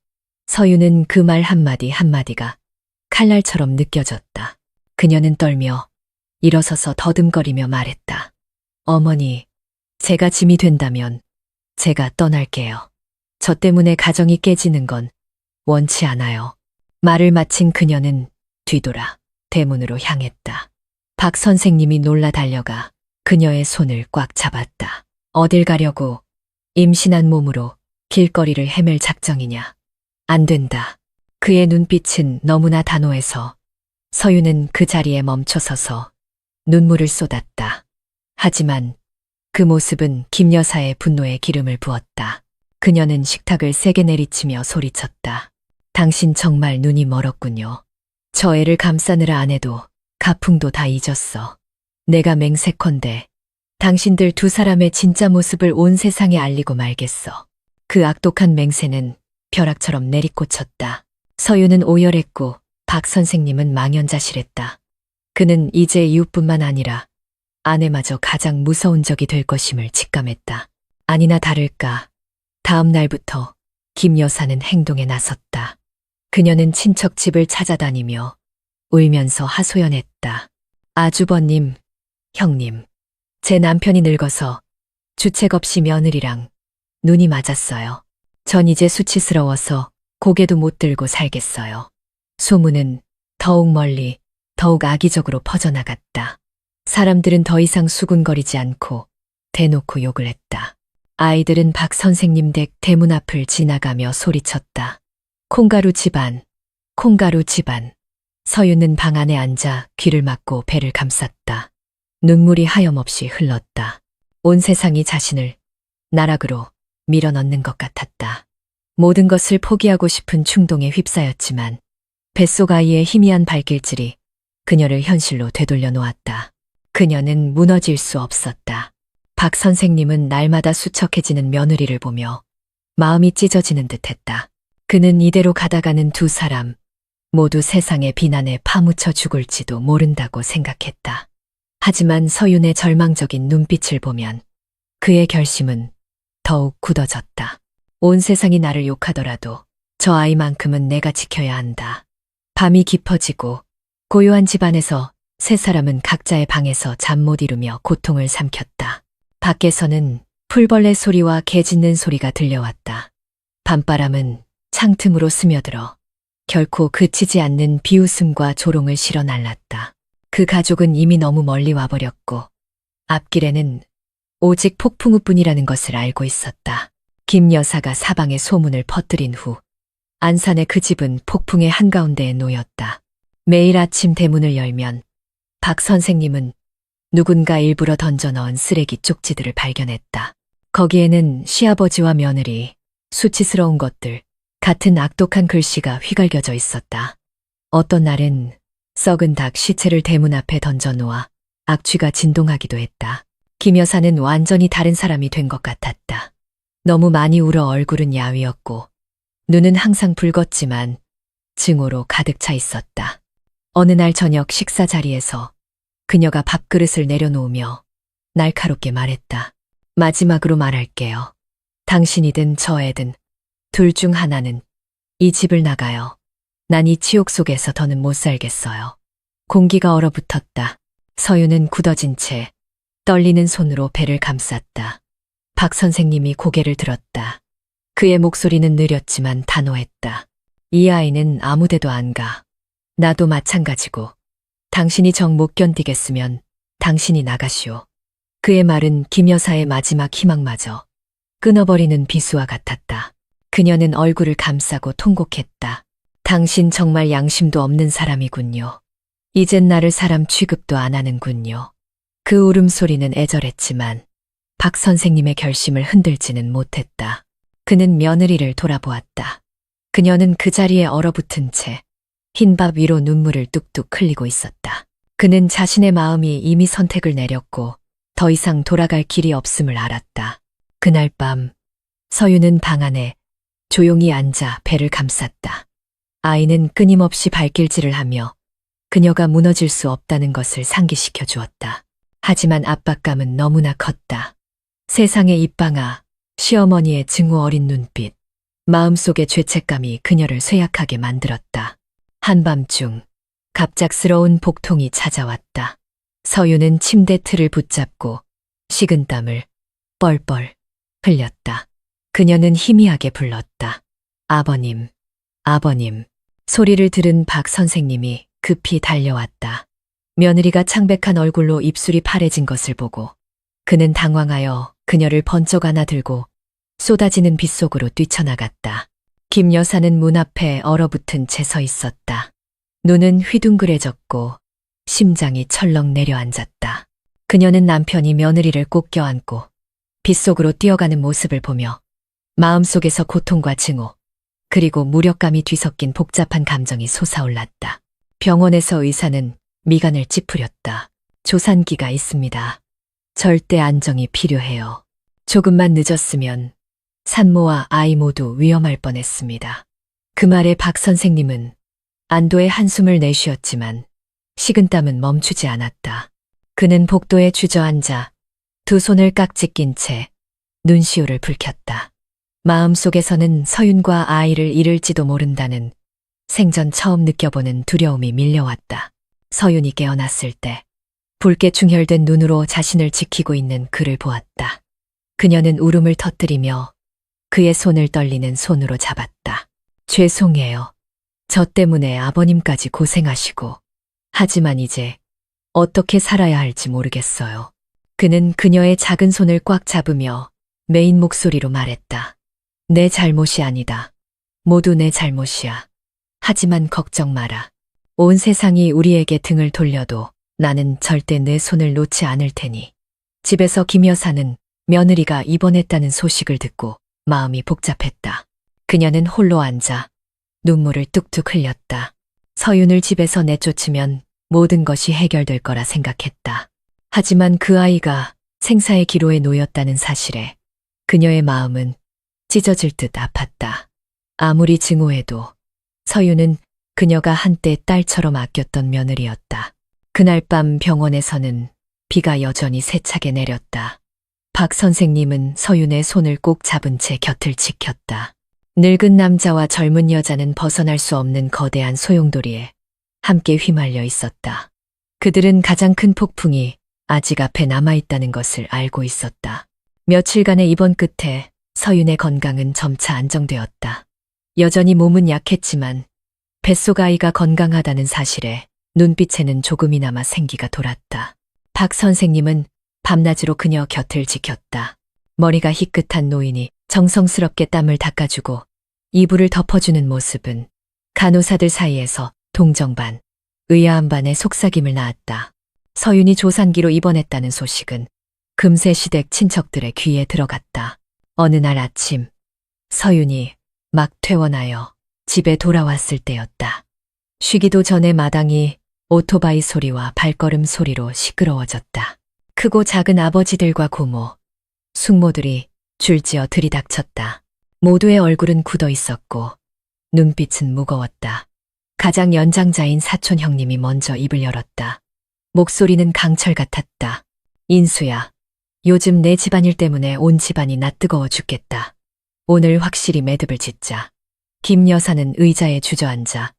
서유는 그 말 한마디 한마디가 칼날처럼 느껴졌다. 그녀는 떨며 일어서서 더듬거리며 말했다. 어머니, 제가 짐이 된다면 제가 떠날게요. 저 때문에 가정이 깨지는 건 원치 않아요. 말을 마친 그녀는 뒤돌아 대문으로 향했다. 박 선생님이 놀라 달려가 그녀의 손을 꽉 잡았다. 어딜 가려고 임신한 몸으로 길거리를 헤맬 작정이냐. 안 된다. 그의 눈빛은 너무나 단호해서 서유는 그 자리에 멈춰서서 눈물을 쏟았다. 하지만 그 모습은 김 여사의 분노에 기름을 부었다. 그녀는 식탁을 세게 내리치며 소리쳤다. 당신 정말 눈이 멀었군요. 저 애를 감싸느라 안 해도 가풍도 다 잊었어. 내가 맹세컨대 당신들 두 사람의 진짜 모습을 온 세상에 알리고 말겠어. 그 악독한 맹세는 벼락처럼 내리꽂혔다. 서유는 오열했고 박 선생님은 망연자실했다. 그는 이제 이웃뿐만 아니라 아내마저 가장 무서운 적이 될 것임을 직감했다. 아니나 다를까 다음 날부터 김 여사는 행동에 나섰다. 그녀는 친척 집을 찾아다니며 울면서 하소연했다. 아주버님, 형님, 제 남편이 늙어서 주책 없이 며느리랑 눈이 맞았어요. 전 이제 수치스러워서 고개도 못 들고 살겠어요. 소문은 더욱 멀리, 더욱 악의적으로 퍼져나갔다. 사람들은 더 이상 수군거리지 않고 대놓고 욕을 했다. 아이들은 박 선생님 댁 대문 앞을 지나가며 소리쳤다. 콩가루 집안, 콩가루 집안. 서유는 방 안에 앉아 귀를 막고 배를 감쌌다. 눈물이 하염없이 흘렀다. 온 세상이 자신을 나락으로 밀어넣는 것 같았다. 모든 것을 포기하고 싶은 충동에 휩싸였지만 뱃속 아이의 희미한 발길질이 그녀를 현실로 되돌려 놓았다. 그녀는 무너질 수 없었다. 박 선생님은 날마다 수척해지는 며느리를 보며 마음이 찢어지는 듯했다. 그는 이대로 가다가는 두 사람 모두 세상의 비난에 파묻혀 죽을지도 모른다고 생각했다. 하지만 서윤의 절망적인 눈빛을 보면 그의 결심은 더욱 굳어졌다. 온 세상이 나를 욕하더라도 저 아이만큼은 내가 지켜야 한다. 밤이 깊어지고 고요한 집안에서 세 사람은 각자의 방에서 잠 못 이루며 고통을 삼켰다. 밖에서는 풀벌레 소리와 개 짖는 소리가 들려왔다. 밤바람은 창틈으로 스며들어 결코 그치지 않는 비웃음과 조롱을 실어 날랐다. 그 가족은 이미 너무 멀리 와버렸고 앞길에는 오직 폭풍우뿐이라는 것을 알고 있었다. 김 여사가 사방에 소문을 퍼뜨린 후 안산의 그 집은 폭풍의 한가운데에 놓였다. 매일 아침 대문을 열면 박 선생님은 누군가 일부러 던져넣은 쓰레기 쪽지들을 발견했다. 거기에는 시아버지와 며느리, 수치스러운 것들, 같은 악독한 글씨가 휘갈겨져 있었다. 어떤 날은 썩은 닭 시체를 대문 앞에 던져놓아 악취가 진동하기도 했다. 김 여사는 완전히 다른 사람이 된 것 같았다. 너무 많이 울어 얼굴은 야위었고 눈은 항상 붉었지만 증오로 가득 차 있었다. 어느 날 저녁 식사 자리에서 그녀가 밥그릇을 내려놓으며 날카롭게 말했다. 마지막으로 말할게요. 당신이든 저 애든 둘 중 하나는 이 집을 나가요. 난 이 치욕 속에서 더는 못 살겠어요. 공기가 얼어붙었다. 서유는 굳어진 채 떨리는 손으로 배를 감쌌다. 박 선생님이 고개를 들었다. 그의 목소리는 느렸지만 단호했다. 이 아이는 아무데도 안 가. 나도 마찬가지고. 당신이 정 못 견디겠으면 당신이 나가시오. 그의 말은 김 여사의 마지막 희망마저 끊어버리는 비수와 같았다. 그녀는 얼굴을 감싸고 통곡했다. 당신 정말 양심도 없는 사람이군요. 이젠 나를 사람 취급도 안 하는군요. 그 울음소리는 애절했지만 박 선생님의 결심을 흔들지는 못했다. 그는 며느리를 돌아보았다. 그녀는 그 자리에 얼어붙은 채 흰밥 위로 눈물을 뚝뚝 흘리고 있었다. 그는 자신의 마음이 이미 선택을 내렸고 더 이상 돌아갈 길이 없음을 알았다. 그날 밤 서유는 방 안에 조용히 앉아 배를 감쌌다. 아이는 끊임없이 발길질을 하며 그녀가 무너질 수 없다는 것을 상기시켜 주었다. 하지만 압박감은 너무나 컸다. 세상의 입방아, 시어머니의 증오 어린 눈빛, 마음속의 죄책감이 그녀를 쇠약하게 만들었다. 한밤중 갑작스러운 복통이 찾아왔다. 서유는 침대 틀을 붙잡고 식은땀을 뻘뻘 흘렸다. 그녀는 희미하게 불렀다. 아버님, 아버님. 소리를 들은 박 선생님이 급히 달려왔다. 며느리가 창백한 얼굴로 입술이 파래진 것을 보고 그는 당황하여 그녀를 번쩍 안아들고 쏟아지는 빛 속으로 뛰쳐나갔다. 김 여사는 문 앞에 얼어붙은 채 서 있었다. 눈은 휘둥그레졌고 심장이 철렁 내려앉았다. 그녀는 남편이 며느리를 꼭 껴안고 빛 속으로 뛰어가는 모습을 보며 마음속에서 고통과 증오, 그리고 무력감이 뒤섞인 복잡한 감정이 솟아올랐다. 병원에서 의사는 미간을 찌푸렸다. 조산기가 있습니다. 절대 안정이 필요해요. 조금만 늦었으면 산모와 아이 모두 위험할 뻔했습니다. 그 말에 박 선생님은 안도의 한숨을 내쉬었지만 식은땀은 멈추지 않았다. 그는 복도에 주저앉아 두 손을 깍지 낀 채 눈시울을 붉혔다. 마음속에서는 서윤과 아이를 잃을지도 모른다는 생전 처음 느껴보는 두려움이 밀려왔다. 서윤이 깨어났을 때 붉게 중혈된 눈으로 자신을 지키고 있는 그를 보았다. 그녀는 울음을 터뜨리며 그의 손을 떨리는 손으로 잡았다. 죄송해요. 저 때문에 아버님까지 고생하시고. 하지만 이제 어떻게 살아야 할지 모르겠어요. 그는 그녀의 작은 손을 꽉 잡으며 메인 목소리로 말했다. 내 잘못이 아니다. 모두 내 잘못이야. 하지만 걱정 마라. 온 세상이 우리에게 등을 돌려도 나는 절대 내 손을 놓지 않을 테니. 집에서 김 여사는 며느리가 입원했다는 소식을 듣고 마음이 복잡했다. 그녀는 홀로 앉아 눈물을 뚝뚝 흘렸다. 서윤을 집에서 내쫓으면 모든 것이 해결될 거라 생각했다. 하지만 그 아이가 생사의 기로에 놓였다는 사실에 그녀의 마음은 찢어질 듯 아팠다. 아무리 증오해도 서윤은 그녀가 한때 딸처럼 아꼈던 며느리였다. 그날 밤 병원에서는 비가 여전히 세차게 내렸다. 박 선생님은 서윤의 손을 꼭 잡은 채 곁을 지켰다. 늙은 남자와 젊은 여자는 벗어날 수 없는 거대한 소용돌이에 함께 휘말려 있었다. 그들은 가장 큰 폭풍이 아직 앞에 남아있다는 것을 알고 있었다. 며칠간의 입원 끝에 서윤의 건강은 점차 안정되었다. 여전히 몸은 약했지만 뱃속 아이가 건강하다는 사실에 눈빛에는 조금이나마 생기가 돌았다. 박 선생님은 밤낮으로 그녀 곁을 지켰다. 머리가 희끗한 노인이 정성스럽게 땀을 닦아주고 이불을 덮어주는 모습은 간호사들 사이에서 동정 반, 의아한 반의 속삭임을 낳았다. 서윤이 조산기로 입원했다는 소식은 금세 시댁 친척들의 귀에 들어갔다. 어느 날 아침, 서윤이 막 퇴원하여 집에 돌아왔을 때였다. 쉬기도 전에 마당이 오토바이 소리와 발걸음 소리로 시끄러워졌다. 크고 작은 아버지들과 고모, 숙모들이 줄지어 들이닥쳤다. 모두의 얼굴은 굳어 있었고 눈빛은 무거웠다. 가장 연장자인 사촌 형님이 먼저 입을 열었다. 목소리는 강철 같았다. 인수야, 요즘 내 집안일 때문에 온 집안이 낯뜨거워 죽겠다. 오늘 확실히 매듭을 짓자. 김 여사는 의자에 주저앉아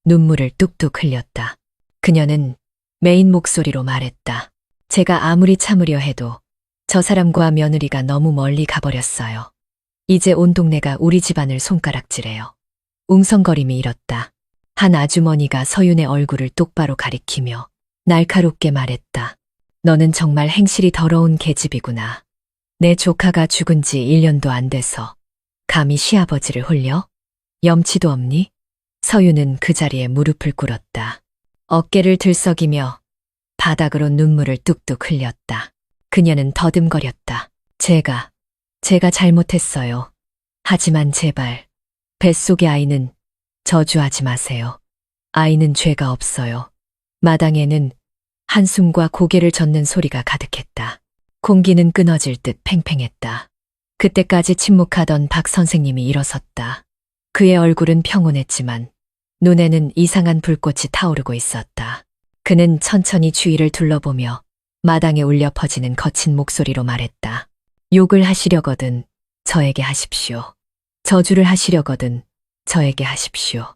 눈물을 뚝뚝 흘렸다. 그녀는 메인 목소리로 말했다. 제가 아무리 참으려 해도 저 사람과 며느리가 너무 멀리 가버렸어요. 이제 온 동네가 우리 집안을 손가락질해요. 웅성거림이 일었다. 한 아주머니가 서윤의 얼굴을 똑바로 가리키며 날카롭게 말했다. 너는 정말 행실이 더러운 계집이구나. 내 조카가 죽은 지 1년도 안 돼서 감히 시아버지를 홀려? 염치도 없니? 서윤은 그 자리에 무릎을 꿇었다. 어깨를 들썩이며 바닥으로 눈물을 뚝뚝 흘렸다. 그녀는 더듬거렸다. 제가 잘못했어요. 하지만 제발 뱃속의 아이는 저주하지 마세요. 아이는 죄가 없어요. 마당에는 한숨과 고개를 젓는 소리가 가득했다. 공기는 끊어질 듯 팽팽했다. 그때까지 침묵하던 박 선생님이 일어섰다. 그의 얼굴은 평온했지만 눈에는 이상한 불꽃이 타오르고 있었다. 그는 천천히 주위를 둘러보며 마당에 울려 퍼지는 거친 목소리로 말했다. 욕을 하시려거든 저에게 하십시오. 저주를 하시려거든 저에게 하십시오.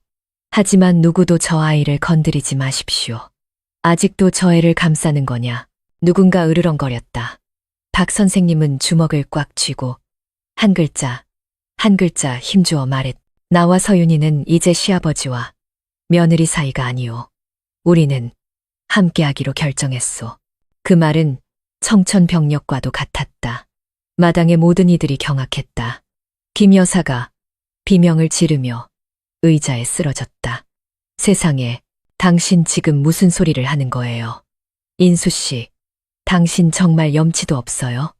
하지만 누구도 저 아이를 건드리지 마십시오. 아직도 저 애를 감싸는 거냐? 누군가 으르렁거렸다. 박 선생님은 주먹을 꽉 쥐고 한 글자 힘주어 말했다. 나와 서윤이는 이제 시아버지와 며느리 사이가 아니오. 우리는 함께하기로 결정했소. 그 말은 청천벽력과도 같았다. 마당의 모든 이들이 경악했다. 김 여사가 비명을 지르며 의자에 쓰러졌다. 세상에, 당신 지금 무슨 소리를 하는 거예요? 인수 씨, 당신 정말 염치도 없어요?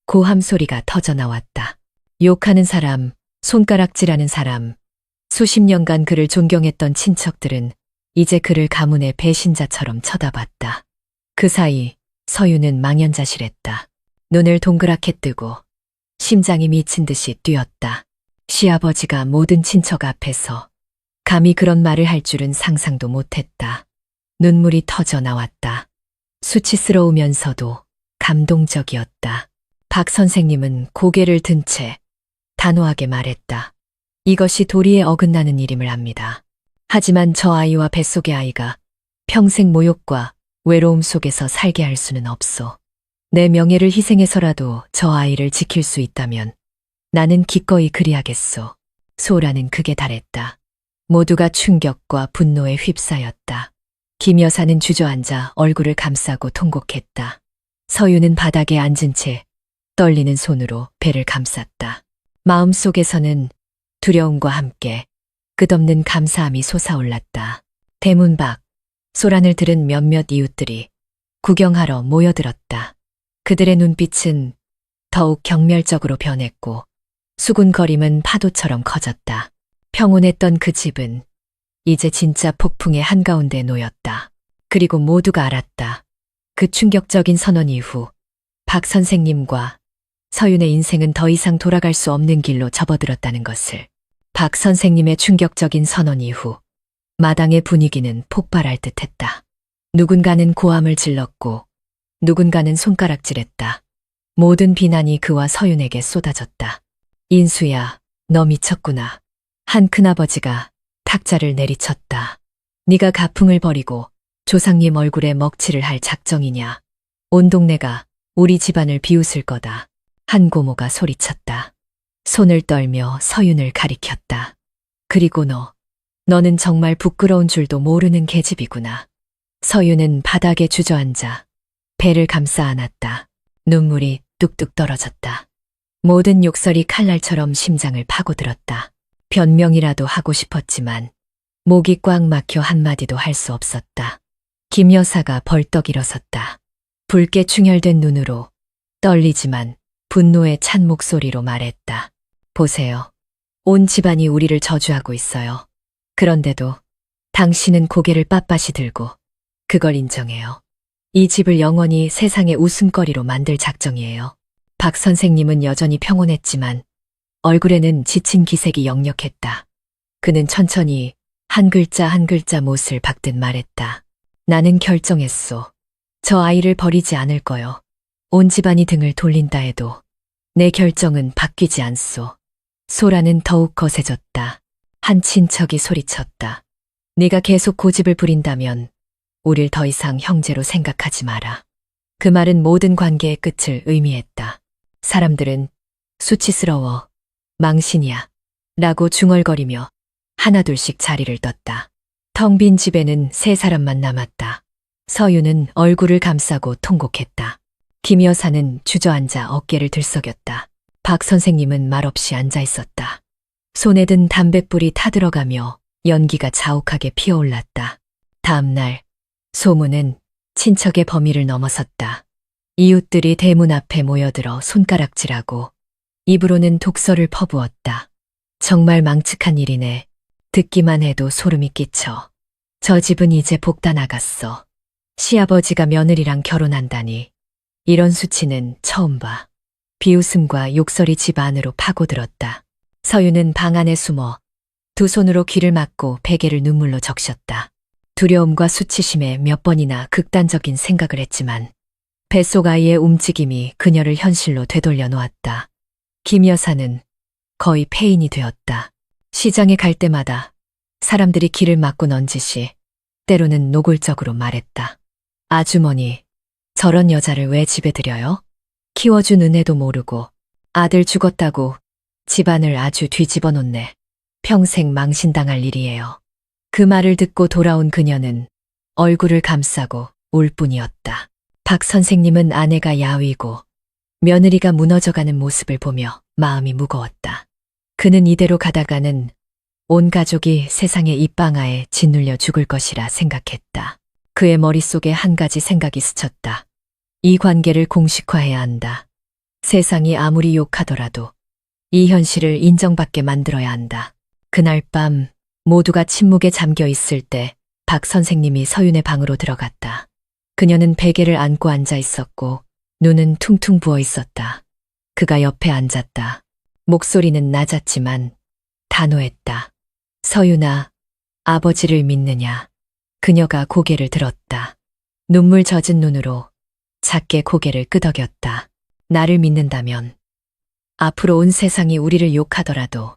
고함 소리가 터져 나왔다. 욕하는 사람, 손가락질하는 사람, 수십 년간 그를 존경했던 친척들은 이제 그를 가문의 배신자처럼 쳐다봤다. 그 사이 서유는 망연자실했다. 눈을 동그랗게 뜨고 심장이 미친 듯이 뛰었다. 시아버지가 모든 친척 앞에서 감히 그런 말을 할 줄은 상상도 못했다. 눈물이 터져 나왔다. 수치스러우면서도 감동적이었다. 박 선생님은 고개를 든 채 단호하게 말했다. 이것이 도리에 어긋나는 일임을 압니다. 하지만 저 아이와 뱃속의 아이가 평생 모욕과 외로움 속에서 살게 할 수는 없소. 내 명예를 희생해서라도 저 아이를 지킬 수 있다면 나는 기꺼이 그리하겠소. 소라는 극에 달했다. 모두가 충격과 분노에 휩싸였다. 김 여사는 주저앉아 얼굴을 감싸고 통곡했다. 서유는 바닥에 앉은 채 떨리는 손으로 배를 감쌌다. 마음속에서는 두려움과 함께 끝없는 감사함이 솟아올랐다. 대문 밖 소란을 들은 몇몇 이웃들이 구경하러 모여들었다. 그들의 눈빛은 더욱 경멸적으로 변했고 수군거림은 파도처럼 커졌다. 평온했던 그 집은 이제 진짜 폭풍의 한가운데 놓였다. 그리고 모두가 알았다. 그 충격적인 선언 이후 박 선생님과 서윤의 인생은 더 이상 돌아갈 수 없는 길로 접어들었다는 것을. 박 선생님의 충격적인 선언 이후 마당의 분위기는 폭발할 듯했다. 누군가는 고함을 질렀고 누군가는 손가락질했다. 모든 비난이 그와 서윤에게 쏟아졌다. 인수야, 너 미쳤구나. 한 큰아버지가 탁자를 내리쳤다. 네가 가풍을 버리고 조상님 얼굴에 먹칠을 할 작정이냐. 온 동네가 우리 집안을 비웃을 거다. 한 고모가 소리쳤다. 손을 떨며 서윤을 가리켰다. 그리고 너는 정말 부끄러운 줄도 모르는 계집이구나. 서윤은 바닥에 주저앉아 배를 감싸 안았다. 눈물이 뚝뚝 떨어졌다. 모든 욕설이 칼날처럼 심장을 파고들었다. 변명이라도 하고 싶었지만 목이 꽉 막혀 한마디도 할 수 없었다. 김 여사가 벌떡 일어섰다. 붉게 충혈된 눈으로 떨리지만 분노에 찬 목소리로 말했다. 보세요. 온 집안이 우리를 저주하고 있어요. 그런데도 당신은 고개를 빳빳이 들고 그걸 인정해요. 이 집을 영원히 세상의 웃음거리로 만들 작정이에요. 박 선생님은 여전히 평온했지만 얼굴에는 지친 기색이 역력했다. 그는 천천히 한 글자 한 글자 못을 박듯 말했다. 나는 결정했소. 저 아이를 버리지 않을 거요. 온 집안이 등을 돌린다 해도 내 결정은 바뀌지 않소. 소라는 더욱 거세졌다. 한 친척이 소리쳤다. 네가 계속 고집을 부린다면 우릴 더 이상 형제로 생각하지 마라. 그 말은 모든 관계의 끝을 의미했다. 사람들은 수치스러워, 망신이야 라고 중얼거리며 하나둘씩 자리를 떴다. 텅 빈 집에는 세 사람만 남았다. 서유는 얼굴을 감싸고 통곡했다. 김 여사는 주저앉아 어깨를 들썩였다. 박 선생님은 말없이 앉아 있었다. 손에 든 담뱃불이 타들어가며 연기가 자욱하게 피어올랐다. 다음 날 소문은 친척의 범위를 넘어섰다. 이웃들이 대문 앞에 모여들어 손가락질하고 입으로는 독설을 퍼부었다. 정말 망측한 일이네. 듣기만 해도 소름이 끼쳐. 저 집은 이제 복다 나갔어. 시아버지가 며느리랑 결혼한다니. 이런 수치는 처음 봐. 비웃음과 욕설이 집 안으로 파고들었다. 서유는 방 안에 숨어 두 손으로 귀를 막고 베개를 눈물로 적셨다. 두려움과 수치심에 몇 번이나 극단적인 생각을 했지만 뱃속 아이의 움직임이 그녀를 현실로 되돌려 놓았다. 김 여사는 거의 폐인이 되었다. 시장에 갈 때마다 사람들이 길을 막고 넌지시 때로는 노골적으로 말했다. 아주머니, 저런 여자를 왜 집에 들여요? 키워준 은혜도 모르고 아들 죽었다고 집안을 아주 뒤집어 놓네. 평생 망신당할 일이에요. 그 말을 듣고 돌아온 그녀는 얼굴을 감싸고 울 뿐이었다. 박 선생님은 아내가 야위고 며느리가 무너져가는 모습을 보며 마음이 무거웠다. 그는 이대로 가다가는 온 가족이 세상의 입방아에 짓눌려 죽을 것이라 생각했다. 그의 머릿속에 한 가지 생각이 스쳤다. 이 관계를 공식화해야 한다. 세상이 아무리 욕하더라도 이 현실을 인정받게 만들어야 한다. 그날 밤 모두가 침묵에 잠겨 있을 때 박 선생님이 서윤의 방으로 들어갔다. 그녀는 베개를 안고 앉아 있었고 눈은 퉁퉁 부어 있었다. 그가 옆에 앉았다. 목소리는 낮았지만 단호했다. 서윤아, 아버지를 믿느냐? 그녀가 고개를 들었다. 눈물 젖은 눈으로 작게 고개를 끄덕였다. 나를 믿는다면 앞으로 온 세상이 우리를 욕하더라도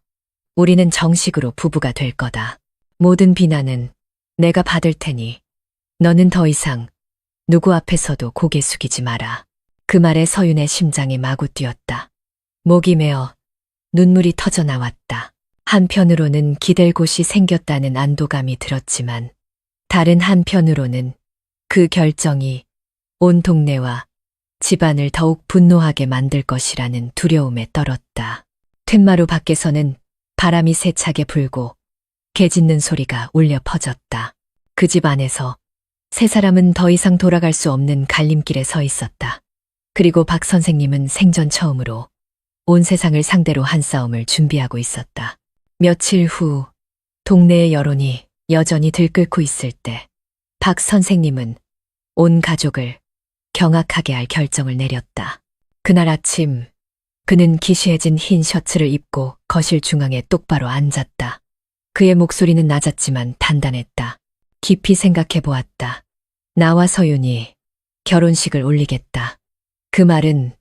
우리는 정식으로 부부가 될 거다. 모든 비난은 내가 받을 테니 너는 더 이상 누구 앞에서도 고개 숙이지 마라. 그 말에 서윤의 심장이 마구 뛰었다. 목이 메어 눈물이 터져 나왔다. 한편으로는 기댈 곳이 생겼다는 안도감이 들었지만 다른 한편으로는 그 결정이 온 동네와 집안을 더욱 분노하게 만들 것이라는 두려움에 떨었다. 툇마루 밖에서는 바람이 세차게 불고 개 짖는 소리가 울려 퍼졌다. 그 집 안에서 세 사람은 더 이상 돌아갈 수 없는 갈림길에 서 있었다. 그리고 박 선생님은 생전 처음으로 온 세상을 상대로 한 싸움을 준비하고 있었다. 며칠 후 동네의 여론이 여전히 들끓고 있을 때 박 선생님은 온 가족을 경악하게 할 결정을 내렸다. 그날 아침 그는 기시해진 흰 셔츠를 입고 거실 중앙에 똑바로 앉았다. 그의 목소리는 낮았지만 단단했다. 깊이 생각해 보았다. 나와 서윤이 결혼식을 올리겠다. 그 말은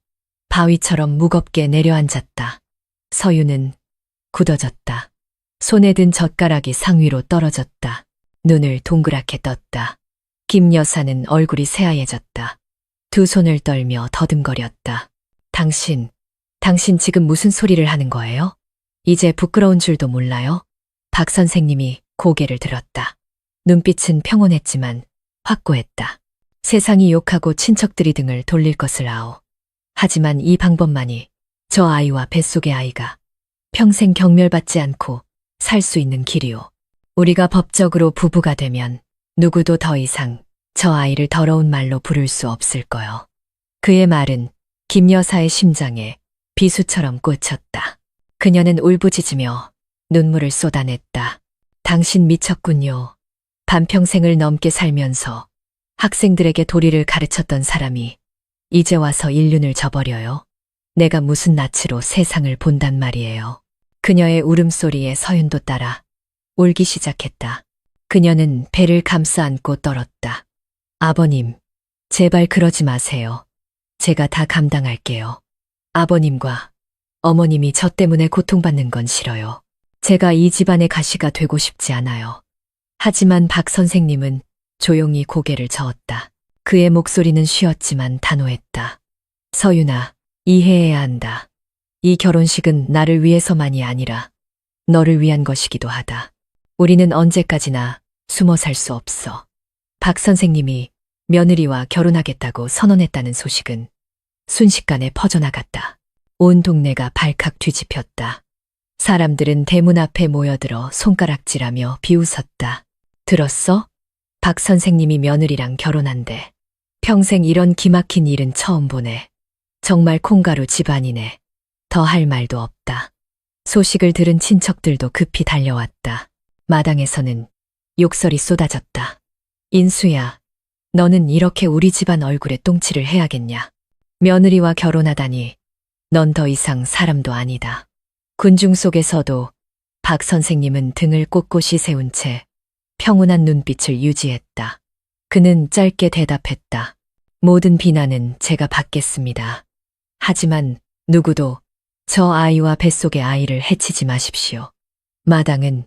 바위처럼 무겁게 내려앉았다. 서윤은 굳어졌다. 손에 든 젓가락이 상위로 떨어졌다. 눈을 동그랗게 떴다. 김 여사는 얼굴이 새하얘졌다. 두 손을 떨며 더듬거렸다. 당신 지금 무슨 소리를 하는 거예요? 이제 부끄러운 줄도 몰라요? 박 선생님이 고개를 들었다. 눈빛은 평온했지만 확고했다. 세상이 욕하고 친척들이 등을 돌릴 것을 아오. 하지만 이 방법만이 저 아이와 뱃속의 아이가 평생 경멸받지 않고 살 수 있는 길이오. 우리가 법적으로 부부가 되면 누구도 더 이상 저 아이를 더러운 말로 부를 수 없을 거요. 그의 말은 김 여사의 심장에 비수처럼 꽂혔다. 그녀는 울부짖으며 눈물을 쏟아냈다. 당신 미쳤군요. 반평생을 넘게 살면서 학생들에게 도리를 가르쳤던 사람이 이제 와서 인륜을 저버려요. 내가 무슨 낯으로 세상을 본단 말이에요. 그녀의 울음소리에 서윤도 따라 울기 시작했다. 그녀는 배를 감싸 안고 떨었다. 아버님, 제발 그러지 마세요. 제가 다 감당할게요. 아버님과 어머님이 저 때문에 고통받는 건 싫어요. 제가 이 집안의 가시가 되고 싶지 않아요. 하지만 박 선생님은 조용히 고개를 저었다. 그의 목소리는 쉬었지만 단호했다. 서윤아, 이해해야 한다. 이 결혼식은 나를 위해서만이 아니라 너를 위한 것이기도 하다. 우리는 언제까지나 숨어 살 수 없어. 박 선생님이 며느리와 결혼하겠다고 선언했다는 소식은 순식간에 퍼져나갔다. 온 동네가 발칵 뒤집혔다. 사람들은 대문 앞에 모여들어 손가락질하며 비웃었다. 들었어? 박 선생님이 며느리랑 결혼한대. 평생 이런 기막힌 일은 처음 보네. 정말 콩가루 집안이네. 더 할 말도 없다. 소식을 들은 친척들도 급히 달려왔다. 마당에서는 욕설이 쏟아졌다. 인수야, 너는 이렇게 우리 집안 얼굴에 똥칠을 해야겠냐? 며느리와 결혼하다니 넌 더 이상 사람도 아니다. 군중 속에서도 박 선생님은 등을 꼿꼿이 세운 채 평온한 눈빛을 유지했다. 그는 짧게 대답했다. 모든 비난은 제가 받겠습니다. 하지만 누구도 저 아이와 뱃속의 아이를 해치지 마십시오. 마당은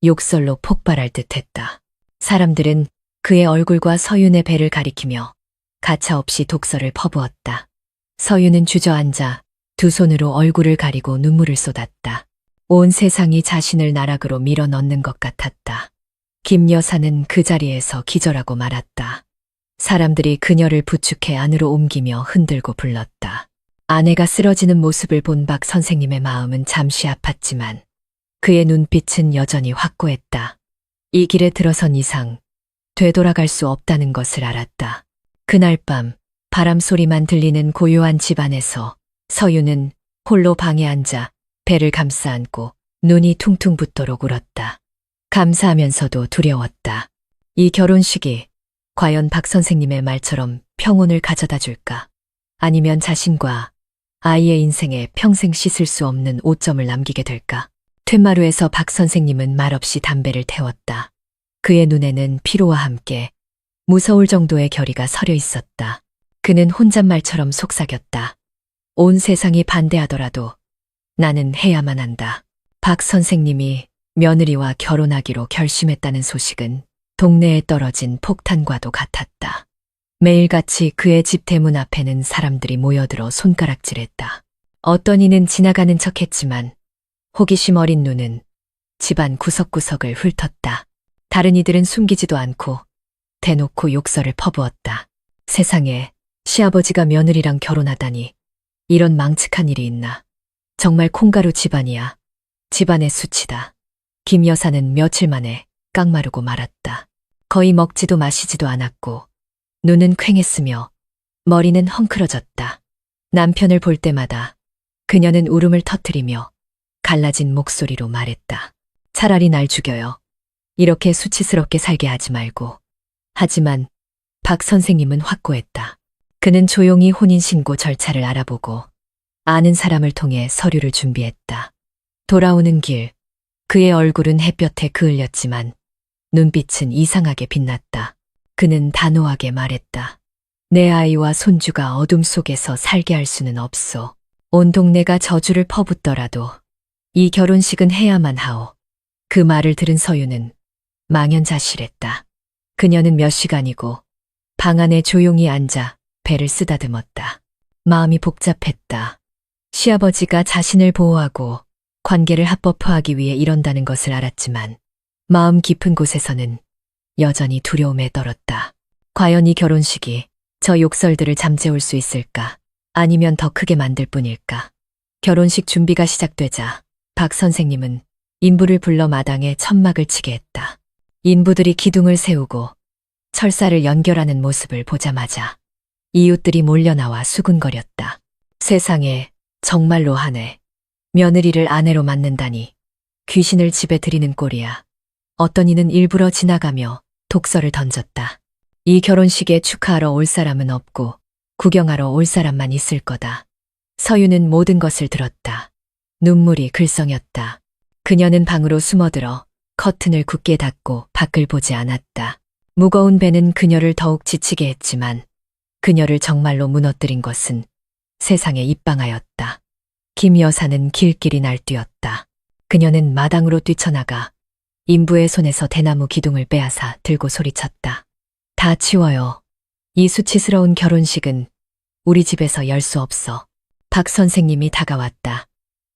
욕설로 폭발할 듯했다. 사람들은 그의 얼굴과 서윤의 배를 가리키며 가차없이 독설을 퍼부었다. 서윤은 주저앉아 두 손으로 얼굴을 가리고 눈물을 쏟았다. 온 세상이 자신을 나락으로 밀어 넣는 것 같았다. 김 여사는 그 자리에서 기절하고 말았다. 사람들이 그녀를 부축해 안으로 옮기며 흔들고 불렀다. 아내가 쓰러지는 모습을 본 박 선생님의 마음은 잠시 아팠지만 그의 눈빛은 여전히 확고했다. 이 길에 들어선 이상 되돌아갈 수 없다는 것을 알았다. 그날 밤 바람 소리만 들리는 고요한 집 안에서 서윤은 홀로 방에 앉아 배를 감싸 안고 눈이 퉁퉁 붓도록 울었다. 감사하면서도 두려웠다. 이 결혼식이 과연 박 선생님의 말처럼 평온을 가져다 줄까? 아니면 자신과 아이의 인생에 평생 씻을 수 없는 오점을 남기게 될까? 툇마루에서 박 선생님은 말없이 담배를 태웠다. 그의 눈에는 피로와 함께 무서울 정도의 결의가 서려 있었다. 그는 혼잣말처럼 속삭였다. 온 세상이 반대하더라도 나는 해야만 한다. 박 선생님이 며느리와 결혼하기로 결심했다는 소식은 동네에 떨어진 폭탄과도 같았다. 매일같이 그의 집 대문 앞에는 사람들이 모여들어 손가락질했다. 어떤 이는 지나가는 척했지만 호기심 어린 눈은 집안 구석구석을 훑었다. 다른 이들은 숨기지도 않고 대놓고 욕설을 퍼부었다. 세상에 시아버지가 며느리랑 결혼하다니 이런 망측한 일이 있나. 정말 콩가루 집안이야. 집안의 수치다. 김 여사는 며칠 만에 깡마르고 말았다. 거의 먹지도 마시지도 않았고 눈은 퀭했으며 머리는 헝클어졌다. 남편을 볼 때마다 그녀는 울음을 터뜨리며 갈라진 목소리로 말했다. 차라리 날 죽여요. 이렇게 수치스럽게 살게 하지 말고. 하지만 박 선생님은 확고했다. 그는 조용히 혼인신고 절차를 알아보고 아는 사람을 통해 서류를 준비했다. 돌아오는 길, 그의 얼굴은 햇볕에 그을렸지만 눈빛은 이상하게 빛났다. 그는 단호하게 말했다. 내 아이와 손주가 어둠 속에서 살게 할 수는 없소. 온 동네가 저주를 퍼붓더라도 이 결혼식은 해야만 하오. 그 말을 들은 서윤은 망연자실했다. 그녀는 몇 시간이고 방 안에 조용히 앉아 배를 쓰다듬었다. 마음이 복잡했다. 시아버지가 자신을 보호하고 관계를 합법화하기 위해 이런다는 것을 알았지만 마음 깊은 곳에서는 여전히 두려움에 떨었다. 과연 이 결혼식이 저 욕설들을 잠재울 수 있을까? 아니면 더 크게 만들 뿐일까? 결혼식 준비가 시작되자 박 선생님은 인부를 불러 마당에 천막을 치게 했다. 인부들이 기둥을 세우고 철사를 연결하는 모습을 보자마자 이웃들이 몰려나와 수군거렸다. 세상에 정말로 하네. 며느리를 아내로 맞는다니 귀신을 집에 들이는 꼴이야. 어떤 이는 일부러 지나가며 독설을 던졌다. 이 결혼식에 축하하러 올 사람은 없고 구경하러 올 사람만 있을 거다. 서윤은 모든 것을 들었다. 눈물이 글썽였다. 그녀는 방으로 숨어들어 커튼을 굳게 닫고 밖을 보지 않았다. 무거운 배는 그녀를 더욱 지치게 했지만 그녀를 정말로 무너뜨린 것은 세상에 입방하였다. 김 여사는 길길이 날뛰었다. 그녀는 마당으로 뛰쳐나가 인부의 손에서 대나무 기둥을 빼앗아 들고 소리쳤다. 다 치워요. 이 수치스러운 결혼식은 우리 집에서 열 수 없어. 박 선생님이 다가왔다.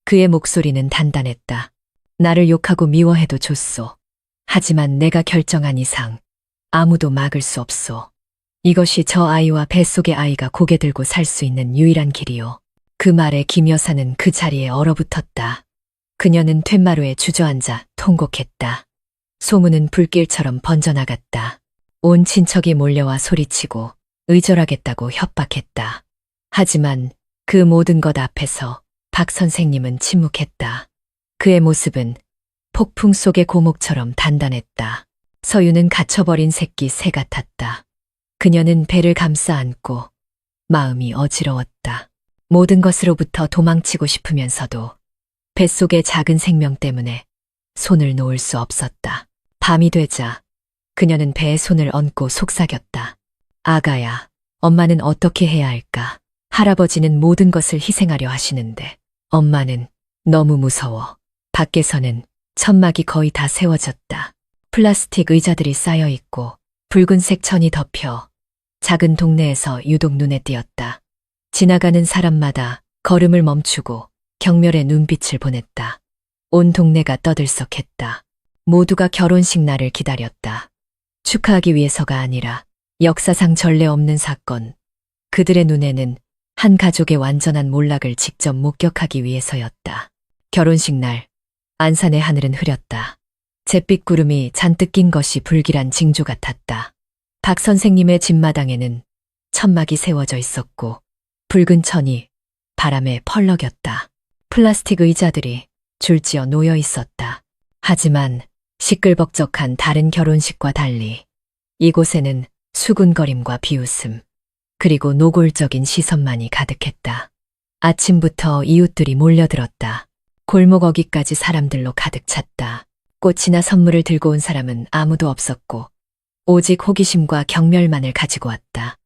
그의 목소리는 단단했다. 나를 욕하고 미워해도 좋소. 하지만 내가 결정한 이상 아무도 막을 수 없소. 이것이 저 아이와 뱃속의 아이가 고개 들고 살 수 있는 유일한 길이요. 그 말에 김 여사는 그 자리에 얼어붙었다. 그녀는 툇마루에 주저앉아 통곡했다. 소문은 불길처럼 번져나갔다. 온 친척이 몰려와 소리치고 의절하겠다고 협박했다. 하지만 그 모든 것 앞에서 박 선생님은 침묵했다. 그의 모습은 폭풍 속의 고목처럼 단단했다. 서윤은 갇혀버린 새끼 새 같았다. 그녀는 배를 감싸 안고 마음이 어지러웠다. 모든 것으로부터 도망치고 싶으면서도 뱃속의 작은 생명 때문에 손을 놓을 수 없었다. 밤이 되자 그녀는 배에 손을 얹고 속삭였다. 아가야, 엄마는 어떻게 해야 할까? 할아버지는 모든 것을 희생하려 하시는데 엄마는 너무 무서워. 밖에서는 천막이 거의 다 세워졌다. 플라스틱 의자들이 쌓여 있고 붉은색 천이 덮여 작은 동네에서 유독 눈에 띄었다. 지나가는 사람마다 걸음을 멈추고 경멸의 눈빛을 보냈다. 온 동네가 떠들썩했다. 모두가 결혼식 날을 기다렸다. 축하하기 위해서가 아니라 역사상 전례 없는 사건. 그들의 눈에는 한 가족의 완전한 몰락을 직접 목격하기 위해서였다. 결혼식 날, 안산의 하늘은 흐렸다. 잿빛 구름이 잔뜩 낀 것이 불길한 징조 같았다. 박 선생님의 집마당에는 천막이 세워져 있었고 붉은 천이 바람에 펄럭였다. 플라스틱 의자들이 줄지어 놓여 있었다. 하지만 시끌벅적한 다른 결혼식과 달리 이곳에는 수군거림과 비웃음, 그리고 노골적인 시선만이 가득했다. 아침부터 이웃들이 몰려들었다. 골목 어귀까지 사람들로 가득 찼다. 꽃이나 선물을 들고 온 사람은 아무도 없었고 오직 호기심과 경멸만을 가지고 왔다.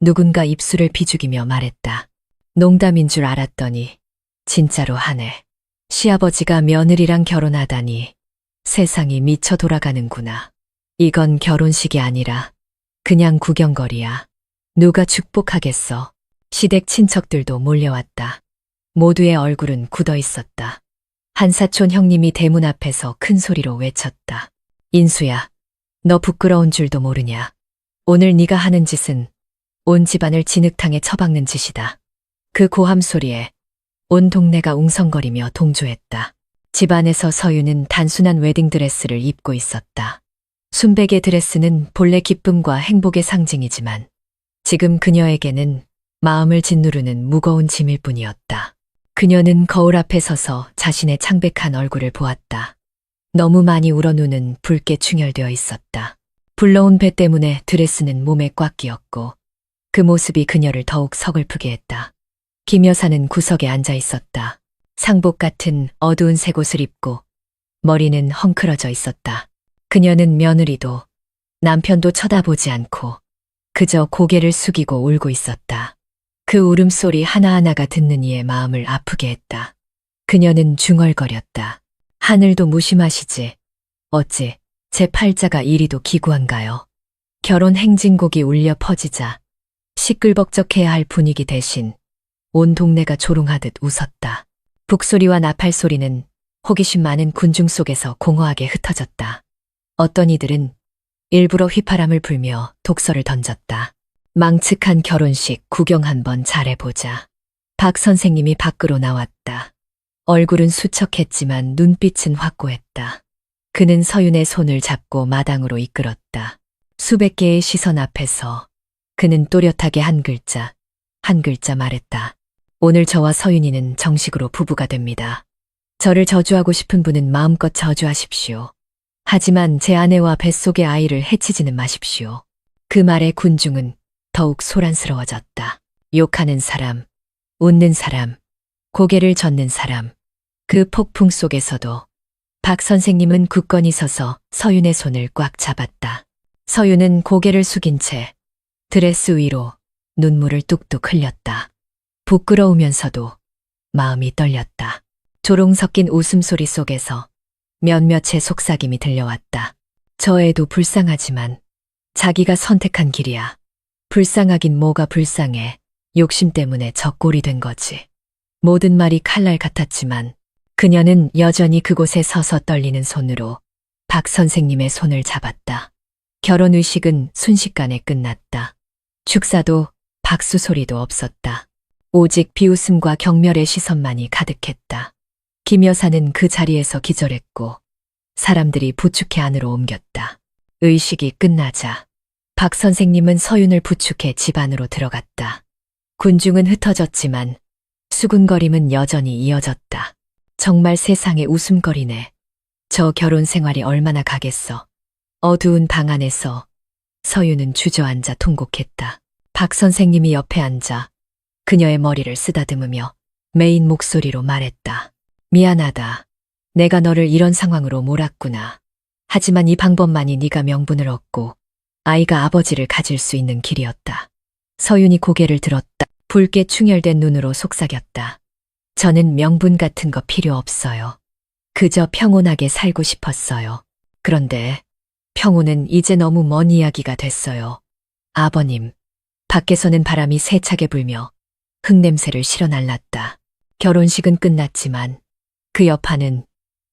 누군가 입술을 비죽이며 말했다. 농담인 줄 알았더니 진짜로 하네. 시아버지가 며느리랑 결혼하다니 세상이 미쳐 돌아가는구나. 이건 결혼식이 아니라 그냥 구경거리야. 누가 축복하겠어. 시댁 친척들도 몰려왔다. 모두의 얼굴은 굳어 있었다. 한사촌 형님이 대문 앞에서 큰 소리로 외쳤다. 인수야, 너 부끄러운 줄도 모르냐. 오늘 네가 하는 짓은 온 집안을 진흙탕에 처박는 짓이다. 그 고함 소리에 온 동네가 웅성거리며 동조했다. 집안에서 서유는 단순한 웨딩드레스를 입고 있었다. 순백의 드레스는 본래 기쁨과 행복의 상징이지만 지금 그녀에게는 마음을 짓누르는 무거운 짐일 뿐이었다. 그녀는 거울 앞에 서서 자신의 창백한 얼굴을 보았다. 너무 많이 울어 눈은 붉게 충혈되어 있었다. 불러온 배 때문에 드레스는 몸에 꽉 끼었고 그 모습이 그녀를 더욱 서글프게 했다. 김 여사는 구석에 앉아 있었다. 상복 같은 어두운 색 옷을 입고 머리는 헝클어져 있었다. 그녀는 며느리도 남편도 쳐다보지 않고 그저 고개를 숙이고 울고 있었다. 그 울음소리 하나하나가 듣는 이의 마음을 아프게 했다. 그녀는 중얼거렸다. 하늘도 무심하시지. 어찌 제 팔자가 이리도 기구한가요? 결혼 행진곡이 울려 퍼지자 시끌벅적해야 할 분위기 대신 온 동네가 조롱하듯 웃었다. 북소리와 나팔소리는 호기심 많은 군중 속에서 공허하게 흩어졌다. 어떤 이들은 일부러 휘파람을 불며 독서를 던졌다. 망측한 결혼식 구경 한번 잘해보자. 박 선생님이 밖으로 나왔다. 얼굴은 수척했지만 눈빛은 확고했다. 그는 서윤의 손을 잡고 마당으로 이끌었다. 수백 개의 시선 앞에서 그는 또렷하게 한 글자 말했다. 오늘 저와 서윤이는 정식으로 부부가 됩니다. 저를 저주하고 싶은 분은 마음껏 저주하십시오. 하지만 제 아내와 뱃속의 아이를 해치지는 마십시오. 그 말에 군중은 더욱 소란스러워졌다. 욕하는 사람, 웃는 사람, 고개를 젓는 사람. 그 폭풍 속에서도 박 선생님은 굳건히 서서 서윤의 손을 꽉 잡았다. 서윤은 고개를 숙인 채 드레스 위로 눈물을 뚝뚝 흘렸다. 부끄러우면서도 마음이 떨렸다. 조롱 섞인 웃음소리 속에서 몇몇의 속삭임이 들려왔다. 저 애도 불쌍하지만 자기가 선택한 길이야. 불쌍하긴 뭐가 불쌍해. 욕심 때문에 저 꼴이 된 거지. 모든 말이 칼날 같았지만 그녀는 여전히 그곳에 서서 떨리는 손으로 박 선생님의 손을 잡았다. 결혼의식은 순식간에 끝났다. 축사도 박수 소리도 없었다. 오직 비웃음과 경멸의 시선만이 가득했다. 김 여사는 그 자리에서 기절했고 사람들이 부축해 안으로 옮겼다. 의식이 끝나자 박 선생님은 서윤을 부축해 집 안으로 들어갔다. 군중은 흩어졌지만 수군거림은 여전히 이어졌다. 정말 세상에 웃음거리네. 저 결혼 생활이 얼마나 가겠어. 어두운 방 안에서 서윤은 주저앉아 통곡했다. 박 선생님이 옆에 앉아 그녀의 머리를 쓰다듬으며 메인 목소리로 말했다. 미안하다. 내가 너를 이런 상황으로 몰았구나. 하지만 이 방법만이 네가 명분을 얻고 아이가 아버지를 가질 수 있는 길이었다. 서윤이 고개를 들었다. 붉게 충혈된 눈으로 속삭였다. 저는 명분 같은 거 필요 없어요. 그저 평온하게 살고 싶었어요. 그런데 평온은 이제 너무 먼 이야기가 됐어요. 아버님, 밖에서는 바람이 세차게 불며 흙냄새를 실어날랐다. 결혼식은 끝났지만 그 여파는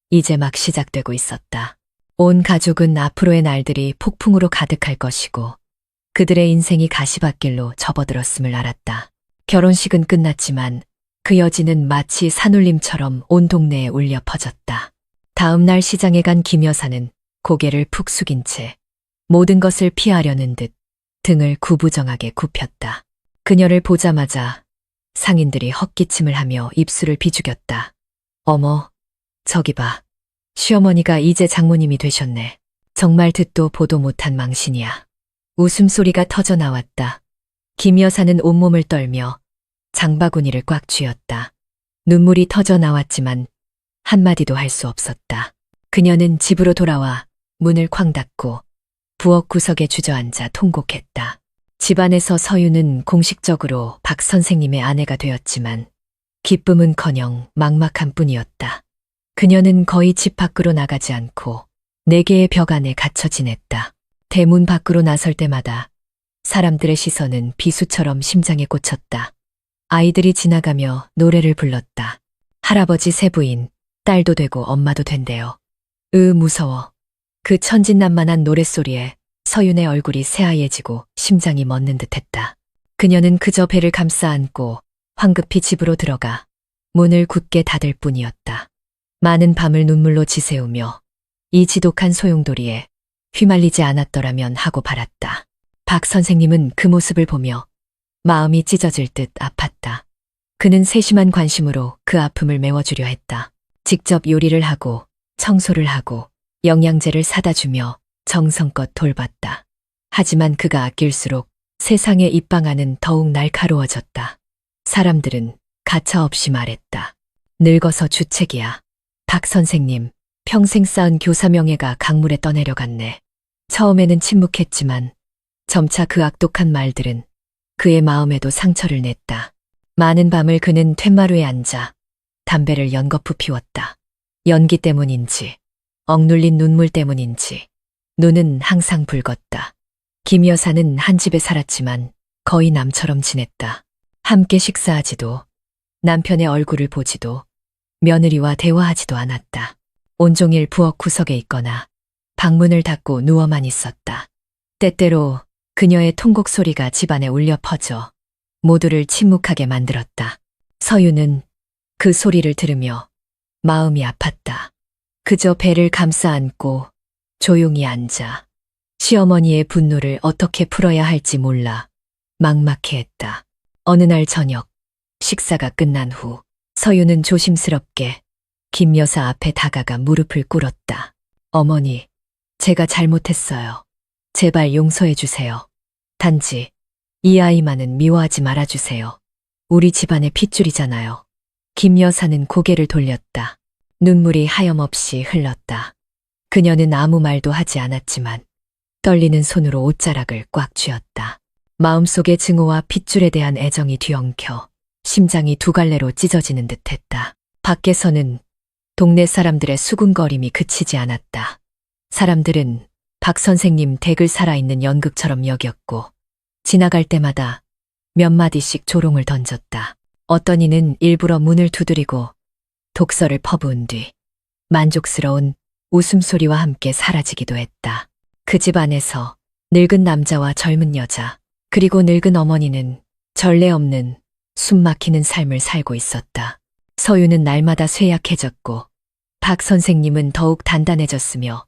이제 막 시작되고 있었다. 온 가족은 앞으로의 날들이 폭풍으로 가득할 것이고 그들의 인생이 가시밭길로 접어들었음을 알았다. 결혼식은 끝났지만 그 여진은 마치 산울림처럼 온 동네에 울려 퍼졌다. 다음 날 시장에 간 김 여사는 고개를 푹 숙인 채 모든 것을 피하려는 듯 등을 구부정하게 굽혔다. 그녀를 보자마자 상인들이 헛기침을 하며 입술을 비죽였다. 어머, 저기 봐. 시어머니가 이제 장모님이 되셨네. 정말 듣도 보도 못한 망신이야. 웃음소리가 터져 나왔다. 김 여사는 온몸을 떨며 장바구니를 꽉 쥐었다. 눈물이 터져 나왔지만 한마디도 할 수 없었다. 그녀는 집으로 돌아와 문을 쾅 닫고 부엌 구석에 주저앉아 통곡했다. 집안에서 서유는 공식적으로 박 선생님의 아내가 되었지만 기쁨은커녕 막막한 뿐이었다. 그녀는 거의 집 밖으로 나가지 않고 네 개의 벽 안에 갇혀 지냈다. 대문 밖으로 나설 때마다 사람들의 시선은 비수처럼 심장에 꽂혔다. 아이들이 지나가며 노래를 불렀다. 할아버지 세 부인, 딸도 되고 엄마도 된대요. 무서워. 그 천진난만한 노랫소리에 서윤의 얼굴이 새하얘지고 심장이 멎는 듯했다. 그녀는 그저 배를 감싸 안고 황급히 집으로 들어가 문을 굳게 닫을 뿐이었다. 많은 밤을 눈물로 지새우며 이 지독한 소용돌이에 휘말리지 않았더라면 하고 바랐다. 박 선생님은 그 모습을 보며 마음이 찢어질 듯 아팠다. 그는 세심한 관심으로 그 아픔을 메워주려 했다. 직접 요리를 하고 청소를 하고 영양제를 사다 주며 정성껏 돌봤다. 하지만 그가 아낄수록 세상의 입방안은 더욱 날카로워졌다. 사람들은 가차없이 말했다. 늙어서 주책이야. 박 선생님, 평생 쌓은 교사 명예가 강물에 떠내려갔네. 처음에는 침묵했지만 점차 그 악독한 말들은 그의 마음에도 상처를 냈다. 많은 밤을 그는 툇마루에 앉아 담배를 연거푸 피웠다. 연기 때문인지 억눌린 눈물 때문인지 눈은 항상 붉었다. 김 여사는 한 집에 살았지만 거의 남처럼 지냈다. 함께 식사하지도 남편의 얼굴을 보지도 며느리와 대화하지도 않았다. 온종일 부엌 구석에 있거나 방문을 닫고 누워만 있었다. 때때로 그녀의 통곡 소리가 집안에 울려 퍼져 모두를 침묵하게 만들었다. 서유는 그 소리를 들으며 마음이 아팠다. 그저 배를 감싸 안고 조용히 앉아 시어머니의 분노를 어떻게 풀어야 할지 몰라 막막해했다. 어느 날 저녁 식사가 끝난 후 서유는 조심스럽게 김 여사 앞에 다가가 무릎을 꿇었다. 어머니, 제가 잘못했어요. 제발 용서해 주세요. 단지 이 아이만은 미워하지 말아주세요. 우리 집안의 핏줄이잖아요. 김 여사는 고개를 돌렸다. 눈물이 하염없이 흘렀다. 그녀는 아무 말도 하지 않았지만 떨리는 손으로 옷자락을 꽉 쥐었다. 마음속의 증오와 핏줄에 대한 애정이 뒤엉켜 심장이 두 갈래로 찢어지는 듯했다. 밖에서는 동네 사람들의 수군거림이 그치지 않았다. 사람들은 박 선생님 댁을 살아있는 연극처럼 여겼고 지나갈 때마다 몇 마디씩 조롱을 던졌다. 어떤 이는 일부러 문을 두드리고 독서를 퍼부은 뒤 만족스러운 웃음소리와 함께 사라지기도 했다. 그 집 안에서 늙은 남자와 젊은 여자 그리고 늙은 어머니는 전례 없는 숨막히는 삶을 살고 있었다. 서유는 날마다 쇠약해졌고 박 선생님은 더욱 단단해졌으며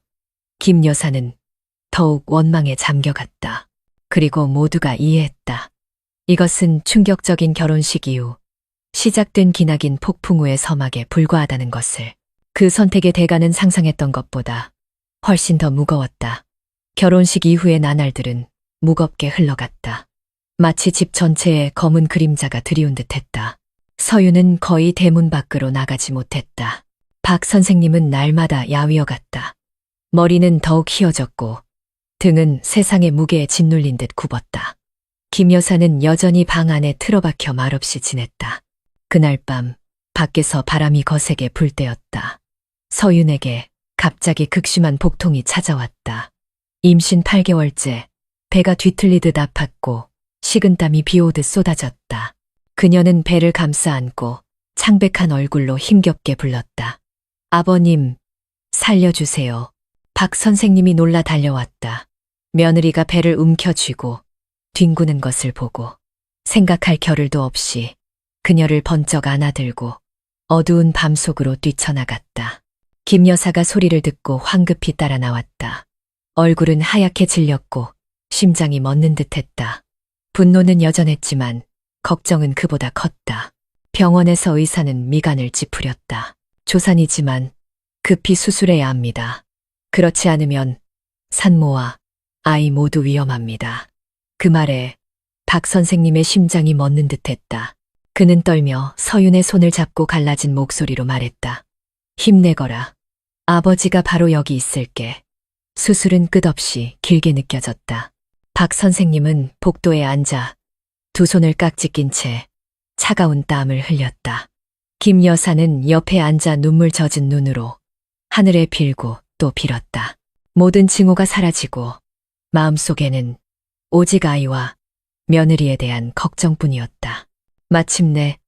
김 여사는 더욱 원망에 잠겨갔다. 그리고 모두가 이해했다. 이것은 충격적인 결혼식 이후 시작된 기나긴 폭풍 후의 서막에 불과하다는 것을. 그 선택의 대가는 상상했던 것보다 훨씬 더 무거웠다. 결혼식 이후의 나날들은 무겁게 흘러갔다. 마치 집 전체에 검은 그림자가 드리운 듯했다. 서유는 거의 대문 밖으로 나가지 못했다. 박 선생님은 날마다 야위어 갔다. 머리는 더욱 휘어졌고 등은 세상의 무게에 짓눌린 듯 굽었다. 김 여사는 여전히 방 안에 틀어박혀 말없이 지냈다. 그날 밤 밖에서 바람이 거세게 불 때였다. 서윤에게 갑자기 극심한 복통이 찾아왔다. 임신 8개월째 배가 뒤틀리듯 아팠고 식은땀이 비오듯 쏟아졌다. 그녀는 배를 감싸 안고 창백한 얼굴로 힘겹게 불렀다. 아버님, 살려주세요. 박 선생님이 놀라 달려왔다. 며느리가 배를 움켜쥐고 뒹구는 것을 보고 생각할 겨를도 없이 그녀를 번쩍 안아들고 어두운 밤 속으로 뛰쳐나갔다. 김 여사가 소리를 듣고 황급히 따라 나왔다. 얼굴은 하얗게 질렸고 심장이 멎는 듯했다. 분노는 여전했지만 걱정은 그보다 컸다. 병원에서 의사는 미간을 찌푸렸다. 조산이지만 급히 수술해야 합니다. 그렇지 않으면 산모와 아이 모두 위험합니다. 그 말에 박 선생님의 심장이 멎는 듯했다. 그는 떨며 서윤의 손을 잡고 갈라진 목소리로 말했다. 힘내거라. 아버지가 바로 여기 있을게. 수술은 끝없이 길게 느껴졌다. 박 선생님은 복도에 앉아 두 손을 깍지 낀 채 차가운 땀을 흘렸다. 김 여사는 옆에 앉아 눈물 젖은 눈으로 하늘에 빌고 또 빌었다. 모든 징후가 사라지고 마음속에는 오직 아이와 며느리에 대한 걱정뿐이었다. 마침내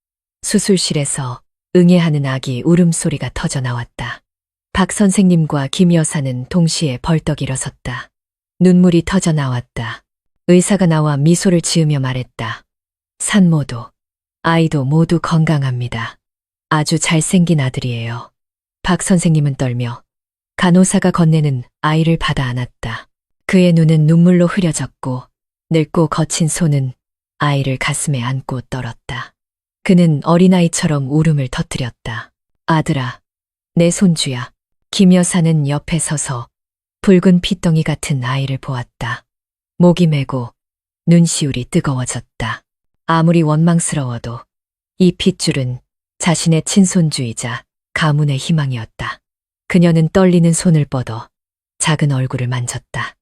수술실에서 응애하는 아기 울음소리가 터져 나왔다. 박 선생님과 김 여사는 동시에 벌떡 일어섰다. 눈물이 터져 나왔다. 의사가 나와 미소를 지으며 말했다. 산모도 아이도 모두 건강합니다. 아주 잘생긴 아들이에요. 박 선생님은 떨며 간호사가 건네는 아이를 받아 안았다. 그의 눈은 눈물로 흐려졌고 늙고 거친 손은 아이를 가슴에 안고 떨었다. 그는 어린아이처럼 울음을 터뜨렸다. 아들아, 내 손주야. 김 여사는 옆에 서서 붉은 핏덩이 같은 아이를 보았다. 목이 메고 눈시울이 뜨거워졌다. 아무리 원망스러워도 이 핏줄은 자신의 친손주이자 가문의 희망이었다. 그녀는 떨리는 손을 뻗어 작은 얼굴을 만졌다.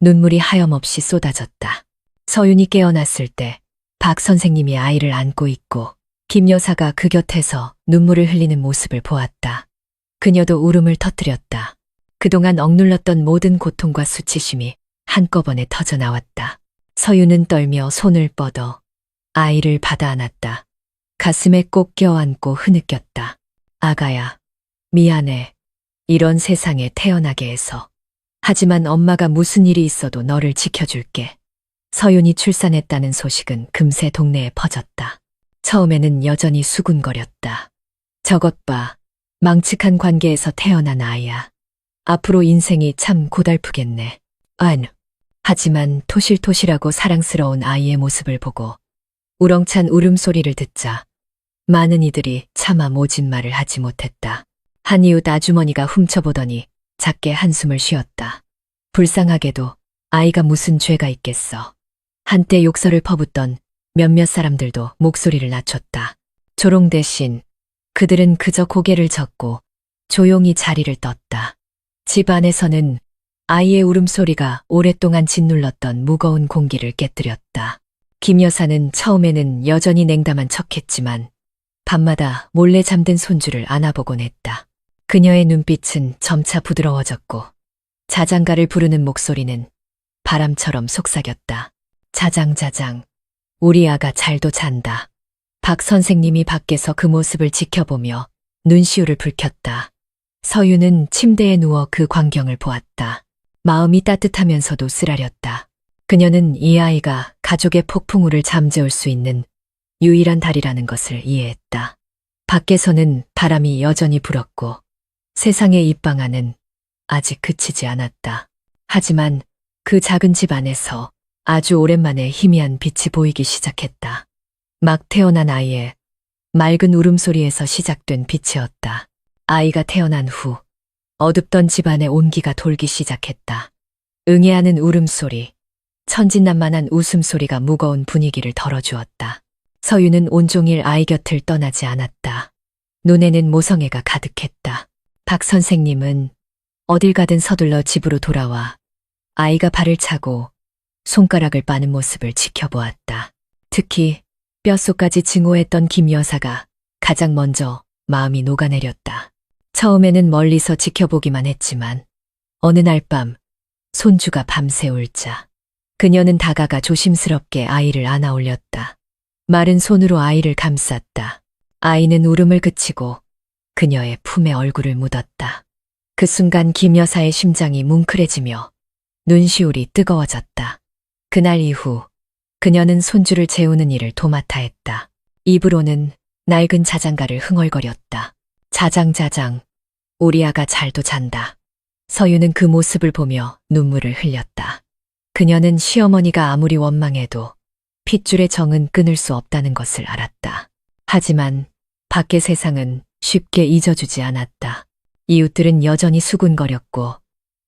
눈물이 하염없이 쏟아졌다. 서윤이 깨어났을 때 박 선생님이 아이를 안고 있고 김 여사가 그 곁에서 눈물을 흘리는 모습을 보았다. 그녀도 울음을 터뜨렸다. 그동안 억눌렀던 모든 고통과 수치심이 한꺼번에 터져 나왔다. 서윤은 떨며 손을 뻗어 아이를 받아 안았다. 가슴에 꼭 껴안고 흐느꼈다. 아가야, 미안해. 이런 세상에 태어나게 해서. 하지만 엄마가 무슨 일이 있어도 너를 지켜줄게. 서윤이 출산했다는 소식은 금세 동네에 퍼졌다. 처음에는 여전히 수군거렸다. 저것 봐. 망측한 관계에서 태어난 아이야. 앞으로 인생이 참 고달프겠네. 하지만 토실토실하고 사랑스러운 아이의 모습을 보고 우렁찬 울음소리를 듣자 많은 이들이 차마 모진 말을 하지 못했다. 한 이웃 아주머니가 훔쳐보더니 작게 한숨을 쉬었다. 불쌍하게도 아이가 무슨 죄가 있겠어. 한때 욕설을 퍼붓던 몇몇 사람들도 목소리를 낮췄다. 조롱 대신 그들은 그저 고개를 젓고 조용히 자리를 떴다. 집 안에서는 아이의 울음소리가 오랫동안 짓눌렀던 무거운 공기를 깨뜨렸다. 김 여사는 처음에는 여전히 냉담한 척했지만 밤마다 몰래 잠든 손주를 안아보곤 했다. 그녀의 눈빛은 점차 부드러워졌고 자장가를 부르는 목소리는 바람처럼 속삭였다. 자장자장, 우리 아가 잘도 잔다. 박 선생님이 밖에서 그 모습을 지켜보며 눈시울을 붉혔다. 서윤은 침대에 누워 그 광경을 보았다. 마음이 따뜻하면서도 쓰라렸다. 그녀는 이 아이가 가족의 폭풍우를 잠재울 수 있는 유일한 달이라는 것을 이해했다. 밖에서는 바람이 여전히 불었고 세상의 입방아는 아직 그치지 않았다. 하지만 그 작은 집 안에서 아주 오랜만에 희미한 빛이 보이기 시작했다. 막 태어난 아이의 맑은 울음소리에서 시작된 빛이었다. 아이가 태어난 후 어둡던 집안에 온기가 돌기 시작했다. 응애하는 울음소리, 천진난만한 웃음소리가 무거운 분위기를 덜어주었다. 서유는 온종일 아이 곁을 떠나지 않았다. 눈에는 모성애가 가득했다. 박 선생님은 어딜 가든 서둘러 집으로 돌아와 아이가 발을 차고 손가락을 빠는 모습을 지켜보았다. 특히 뼛속까지 증오했던 김 여사가 가장 먼저 마음이 녹아내렸다. 처음에는 멀리서 지켜보기만 했지만 어느 날 밤 손주가 밤새 울자 그녀는 다가가 조심스럽게 아이를 안아 올렸다. 마른 손으로 아이를 감쌌다. 아이는 울음을 그치고 그녀의 품에 얼굴을 묻었다. 그 순간 김 여사의 심장이 뭉클해지며 눈시울이 뜨거워졌다. 그날 이후 그녀는 손주를 재우는 일을 도맡아 했다. 입으로는 낡은 자장가를 흥얼거렸다. 자장자장, 우리 아가 잘도 잔다. 서유는 그 모습을 보며 눈물을 흘렸다. 그녀는 시어머니가 아무리 원망해도 핏줄의 정은 끊을 수 없다는 것을 알았다. 하지만 밖의 세상은 쉽게 잊어주지 않았다. 이웃들은 여전히 수군거렸고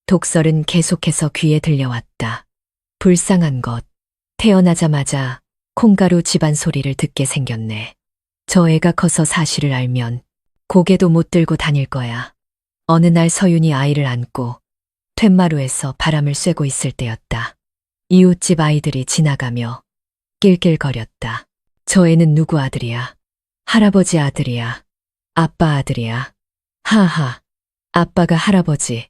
독설은 계속해서 귀에 들려왔다. 불쌍한 것, 태어나자마자 콩가루 집안 소리를 듣게 생겼네. 저 애가 커서 사실을 알면 고개도 못 들고 다닐 거야. 어느 날 서윤이 아이를 안고 툇마루에서 바람을 쐬고 있을 때였다. 이웃집 아이들이 지나가며 낄낄거렸다. 저 애는 누구 아들이야? 할아버지 아들이야. 아빠 아들이야. 하하. 아빠가 할아버지,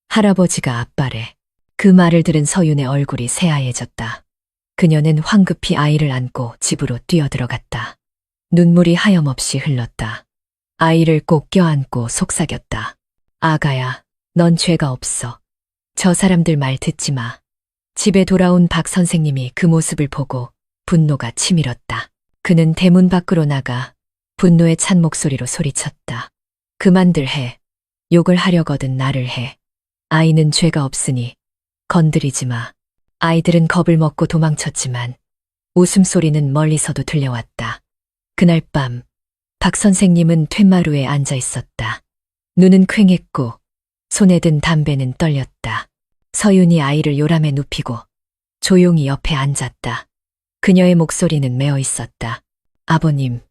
할아버지가 아빠래. 그 말을 들은 서윤의 얼굴이 새하얘졌다. 그녀는 황급히 아이를 안고 집으로 뛰어들어갔다. 눈물이 하염없이 흘렀다. 아이를 꼭 껴안고 속삭였다. 아가야, 넌 죄가 없어. 저 사람들 말 듣지 마. 집에 돌아온 박 선생님이 그 모습을 보고 분노가 치밀었다. 그는 대문 밖으로 나가 분노에 찬 목소리로 소리쳤다. 그만들 해. 욕을 하려거든 나를 해. 아이는 죄가 없으니 건드리지 마. 아이들은 겁을 먹고 도망쳤지만 웃음소리는 멀리서도 들려왔다. 그날 밤 박 선생님은 툇마루에 앉아 있었다. 눈은 퀭했고 손에 든 담배는 떨렸다. 서윤이 아이를 요람에 눕히고 조용히 옆에 앉았다. 그녀의 목소리는 메어 있었다. 아버님,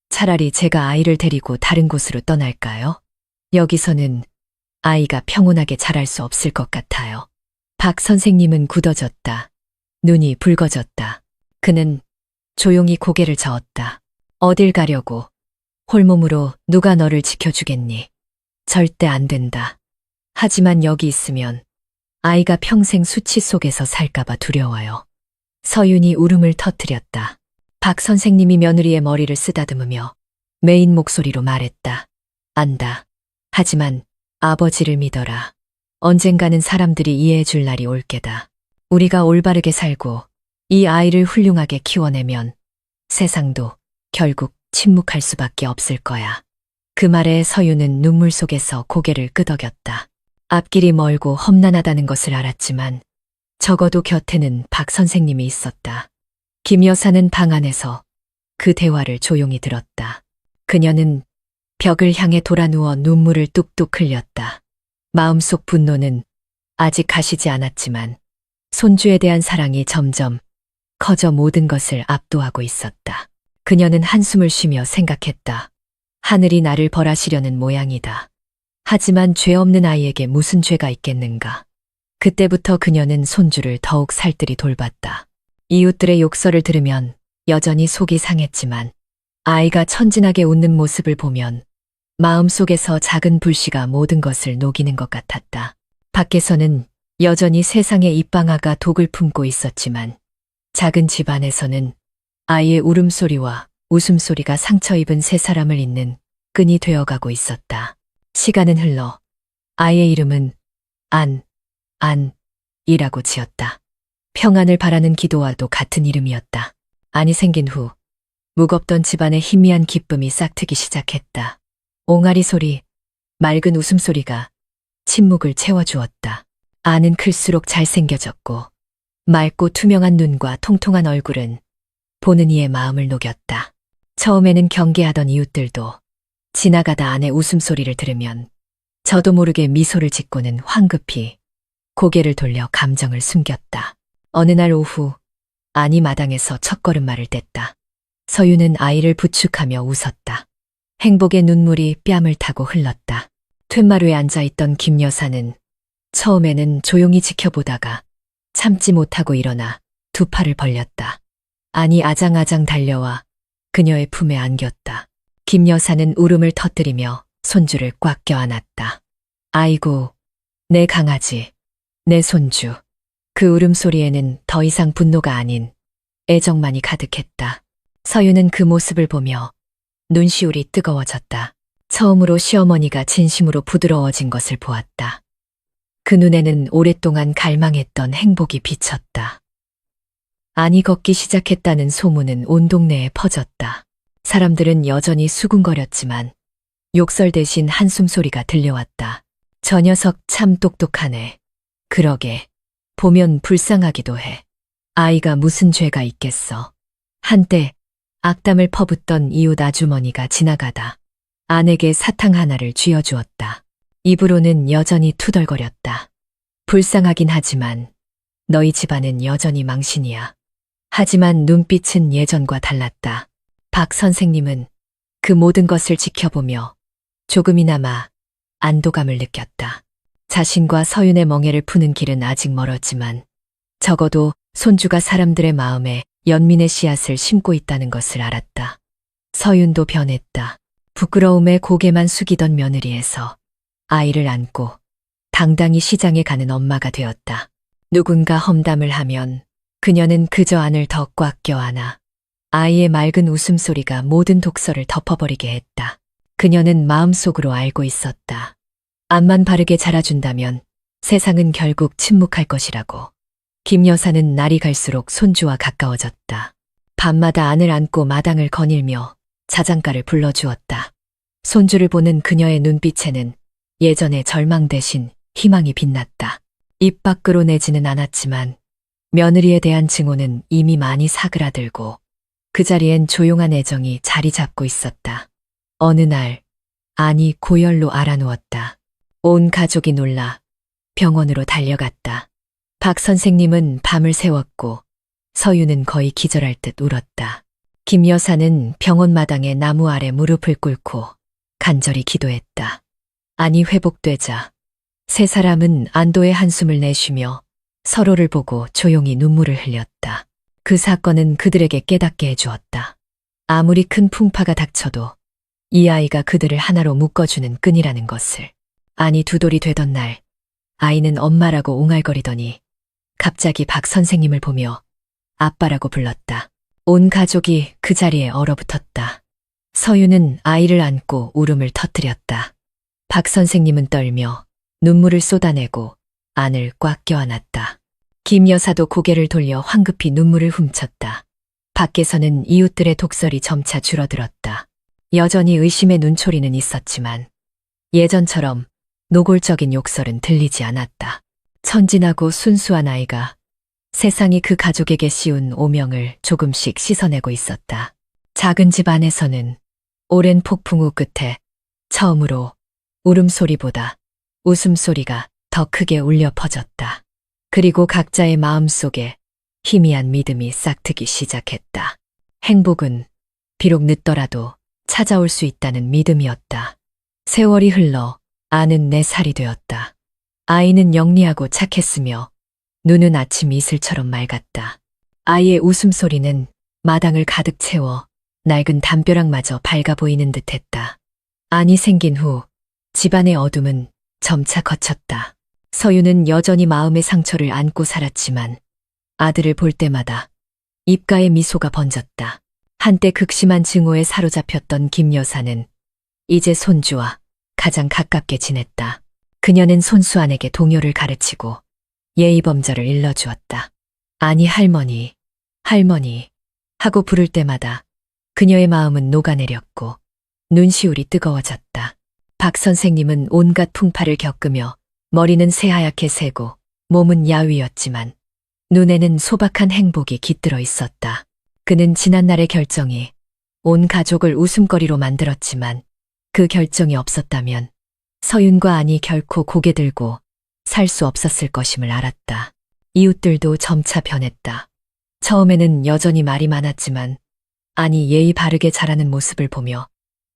차라리 제가 아이를 데리고 다른 곳으로 떠날까요? 여기서는 아이가 평온하게 자랄 수 없을 것 같아요. 박 선생님은 굳어졌다. 눈이 붉어졌다. 그는 조용히 고개를 저었다. 어딜 가려고? 홀몸으로 누가 너를 지켜주겠니? 절대 안 된다. 하지만 여기 있으면 아이가 평생 수치 속에서 살까봐 두려워요. 서윤이 울음을 터뜨렸다. 박 선생님이 며느리의 머리를 쓰다듬으며 메인 목소리로 말했다. 안다. 하지만 아버지를 믿어라. 언젠가는 사람들이 이해해 줄 날이 올 게다. 우리가 올바르게 살고 이 아이를 훌륭하게 키워내면 세상도 결국 침묵할 수밖에 없을 거야. 그 말에 서윤은 눈물 속에서 고개를 끄덕였다. 앞길이 멀고 험난하다는 것을 알았지만 적어도 곁에는 박 선생님이 있었다. 김 여사는 방 안에서 그 대화를 조용히 들었다. 그녀는 벽을 향해 돌아 누워 눈물을 뚝뚝 흘렸다. 마음속 분노는 아직 가시지 않았지만 손주에 대한 사랑이 점점 커져 모든 것을 압도하고 있었다. 그녀는 한숨을 쉬며 생각했다. 하늘이 나를 벌하시려는 모양이다. 하지만 죄 없는 아이에게 무슨 죄가 있겠는가. 그때부터 그녀는 손주를 더욱 살뜰히 돌봤다. 이웃들의 욕설을 들으면 여전히 속이 상했지만 아이가 천진하게 웃는 모습을 보면 마음속에서 작은 불씨가 모든 것을 녹이는 것 같았다. 밖에서는 여전히 세상의 입방아가 독을 품고 있었지만 작은 집 안에서는 아이의 울음소리와 웃음소리가 상처 입은 세 사람을 잇는 끈이 되어가고 있었다. 시간은 흘러 아이의 이름은 안이라고 지었다. 평안을 바라는 기도와도 같은 이름이었다. 안이 생긴 후 무겁던 집안의 희미한 기쁨이 싹트기 시작했다. 옹알이 소리, 맑은 웃음소리가 침묵을 채워주었다. 안은 클수록 잘생겨졌고 맑고 투명한 눈과 통통한 얼굴은 보는 이의 마음을 녹였다. 처음에는 경계하던 이웃들도 지나가다 안의 웃음소리를 들으면 저도 모르게 미소를 짓고는 황급히 고개를 돌려 감정을 숨겼다. 어느 날 오후, 안이 마당에서 첫걸음말을 뗐다. 서유는 아이를 부축하며 웃었다. 행복의 눈물이 뺨을 타고 흘렀다. 툇마루에 앉아있던 김 여사는 처음에는 조용히 지켜보다가 참지 못하고 일어나 두 팔을 벌렸다. 안이 아장아장 달려와 그녀의 품에 안겼다. 김 여사는 울음을 터뜨리며 손주를 꽉 껴안았다. 아이고, 내 강아지, 내 손주. 그 울음소리에는 더 이상 분노가 아닌 애정만이 가득했다. 서유는 그 모습을 보며 눈시울이 뜨거워졌다. 처음으로 시어머니가 진심으로 부드러워진 것을 보았다. 그 눈에는 오랫동안 갈망했던 행복이 비쳤다. 안이 걷기 시작했다는 소문은 온 동네에 퍼졌다. 사람들은 여전히 수군거렸지만 욕설 대신 한숨 소리가 들려왔다. 저 녀석 참 똑똑하네. 그러게. 보면 불쌍하기도 해. 아이가 무슨 죄가 있겠어. 한때 악담을 퍼붓던 이웃 아주머니가 지나가다 아내에게 사탕 하나를 쥐어주었다. 입으로는 여전히 투덜거렸다. 불쌍하긴 하지만 너희 집안은 여전히 망신이야. 하지만 눈빛은 예전과 달랐다. 박 선생님은 그 모든 것을 지켜보며 조금이나마 안도감을 느꼈다. 자신과 서윤의 멍해를 푸는 길은 아직 멀었지만 적어도 손주가 사람들의 마음에 연민의 씨앗을 심고 있다는 것을 알았다. 서윤도 변했다. 부끄러움에 고개만 숙이던 며느리에서 아이를 안고 당당히 시장에 가는 엄마가 되었다. 누군가 험담을 하면 그녀는 그저 안을 더 꽉 껴안아 아이의 맑은 웃음소리가 모든 독서를 덮어버리게 했다. 그녀는 마음속으로 알고 있었다. 앞만 바르게 자라준다면 세상은 결국 침묵할 것이라고. 김 여사는 날이 갈수록 손주와 가까워졌다. 밤마다 안을 안고 마당을 거닐며 자장가를 불러주었다. 손주를 보는 그녀의 눈빛에는 예전의 절망 대신 희망이 빛났다. 입 밖으로 내지는 않았지만 며느리에 대한 증오는 이미 많이 사그라들고 그 자리엔 조용한 애정이 자리 잡고 있었다. 어느 날 안이 고열로 알아누웠다. 온 가족이 놀라 병원으로 달려갔다. 박 선생님은 밤을 새웠고 서유는 거의 기절할 듯 울었다. 김 여사는 병원 마당에 나무 아래 무릎을 꿇고 간절히 기도했다. 안이 회복되자 세 사람은 안도의 한숨을 내쉬며 서로를 보고 조용히 눈물을 흘렸다. 그 사건은 그들에게 깨닫게 해주었다. 아무리 큰 풍파가 닥쳐도 이 아이가 그들을 하나로 묶어주는 끈이라는 것을. 안이 두 돌이 되던 날 아이는 엄마라고 옹알거리더니 갑자기 박 선생님을 보며 아빠라고 불렀다. 온 가족이 그 자리에 얼어붙었다. 서유는 아이를 안고 울음을 터뜨렸다. 박 선생님은 떨며 눈물을 쏟아내고 안을 꽉 껴안았다. 김 여사도 고개를 돌려 황급히 눈물을 훔쳤다. 밖에서는 이웃들의 독설이 점차 줄어들었다. 여전히 의심의 눈초리는 있었지만 예전처럼 노골적인 욕설은 들리지 않았다. 천진하고 순수한 아이가 세상이 그 가족에게 씌운 오명을 조금씩 씻어내고 있었다. 작은 집 안에서는 오랜 폭풍 후 끝에 처음으로 울음소리보다 웃음소리가 더 크게 울려 퍼졌다. 그리고 각자의 마음속에 희미한 믿음이 싹트기 시작했다. 행복은 비록 늦더라도 찾아올 수 있다는 믿음이었다. 세월이 흘러 아는 4살이 되었다. 아이는 영리하고 착했으며 눈은 아침 이슬처럼 맑았다. 아이의 웃음소리는 마당을 가득 채워 낡은 담벼락마저 밝아 보이는 듯했다. 안이 생긴 후 집안의 어둠은 점차 걷혔다. 서유는 여전히 마음의 상처를 안고 살았지만 아들을 볼 때마다 입가에 미소가 번졌다. 한때 극심한 증오에 사로잡혔던 김 여사는 이제 손주와 가장 가깝게 지냈다. 그녀는 손수안에게 동요를 가르치고 예의범절을 일러주었다. 아니 할머니, 할머니 하고 부를 때마다 그녀의 마음은 녹아내렸고 눈시울이 뜨거워졌다. 박 선생님은 온갖 풍파를 겪으며 머리는 새하얗게 새고 몸은 야위였지만 눈에는 소박한 행복이 깃들어 있었다. 그는 지난날의 결정이 온 가족을 웃음거리로 만들었지만 그 결정이 없었다면 서윤과 안이 결코 고개 들고 살 수 없었을 것임을 알았다. 이웃들도 점차 변했다. 처음에는 여전히 말이 많았지만 아니 예의 바르게 자라는 모습을 보며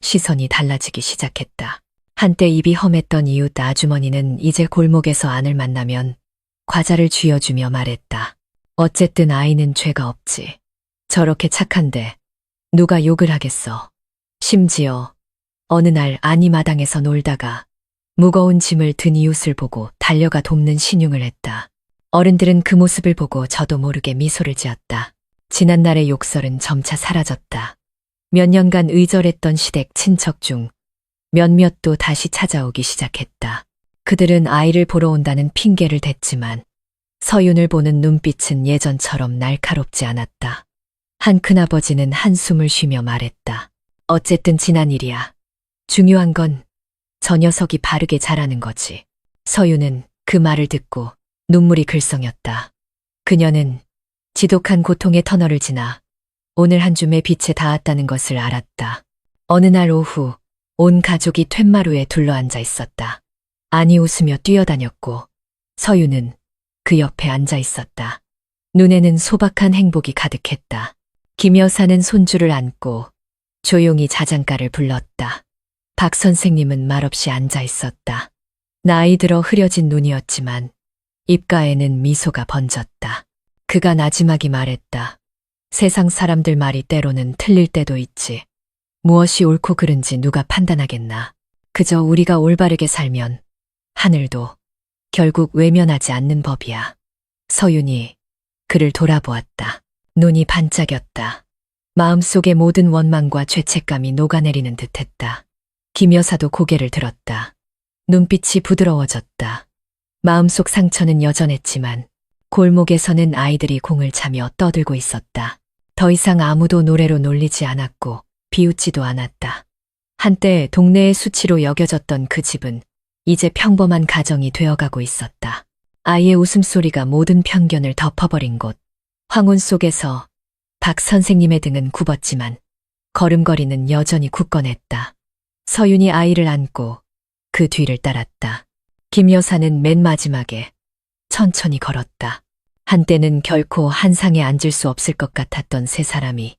시선이 달라지기 시작했다. 한때 입이 험했던 이웃 아주머니는 이제 골목에서 안을 만나면 과자를 쥐어주며 말했다. 어쨌든 아이는 죄가 없지. 저렇게 착한데 누가 욕을 하겠어. 심지어 어느 날 안이마당에서 놀다가 무거운 짐을 든 이웃을 보고 달려가 돕는 신용을 했다. 어른들은 그 모습을 보고 저도 모르게 미소를 지었다. 지난날의 욕설은 점차 사라졌다. 몇 년간 의절했던 시댁 친척 중 몇몇도 다시 찾아오기 시작했다. 그들은 아이를 보러 온다는 핑계를 댔지만 서윤을 보는 눈빛은 예전처럼 날카롭지 않았다. 한 큰아버지는 한숨을 쉬며 말했다. 어쨌든 지난 일이야. 중요한 건 저 녀석이 바르게 자라는 거지. 서윤은 그 말을 듣고 눈물이 글썽였다. 그녀는 지독한 고통의 터널을 지나 오늘 한 줌의 빛에 닿았다는 것을 알았다. 어느 날 오후 온 가족이 툇마루에 둘러앉아 있었다. 안이 웃으며 뛰어다녔고 서윤은 그 옆에 앉아 있었다. 눈에는 소박한 행복이 가득했다. 김 여사는 손주를 안고 조용히 자장가를 불렀다. 박 선생님은 말없이 앉아 있었다. 나이 들어 흐려진 눈이었지만 입가에는 미소가 번졌다. 그가 나지막이 말했다. 세상 사람들 말이 때로는 틀릴 때도 있지. 무엇이 옳고 그른지 누가 판단하겠나. 그저 우리가 올바르게 살면 하늘도 결국 외면하지 않는 법이야. 서윤이 그를 돌아보았다. 눈이 반짝였다. 마음속의 모든 원망과 죄책감이 녹아내리는 듯했다. 김 여사도 고개를 들었다. 눈빛이 부드러워졌다. 마음속 상처는 여전했지만 골목에서는 아이들이 공을 차며 떠들고 있었다. 더 이상 아무도 노래로 놀리지 않았고 비웃지도 않았다. 한때 동네의 수치로 여겨졌던 그 집은 이제 평범한 가정이 되어가고 있었다. 아이의 웃음소리가 모든 편견을 덮어버린 곳. 황혼 속에서 박 선생님의 등은 굽었지만 걸음걸이는 여전히 굳건했다. 서윤이 아이를 안고 그 뒤를 따랐다. 김 여사는 맨 마지막에 천천히 걸었다. 한때는 결코 한 상에 앉을 수 없을 것 같았던 세 사람이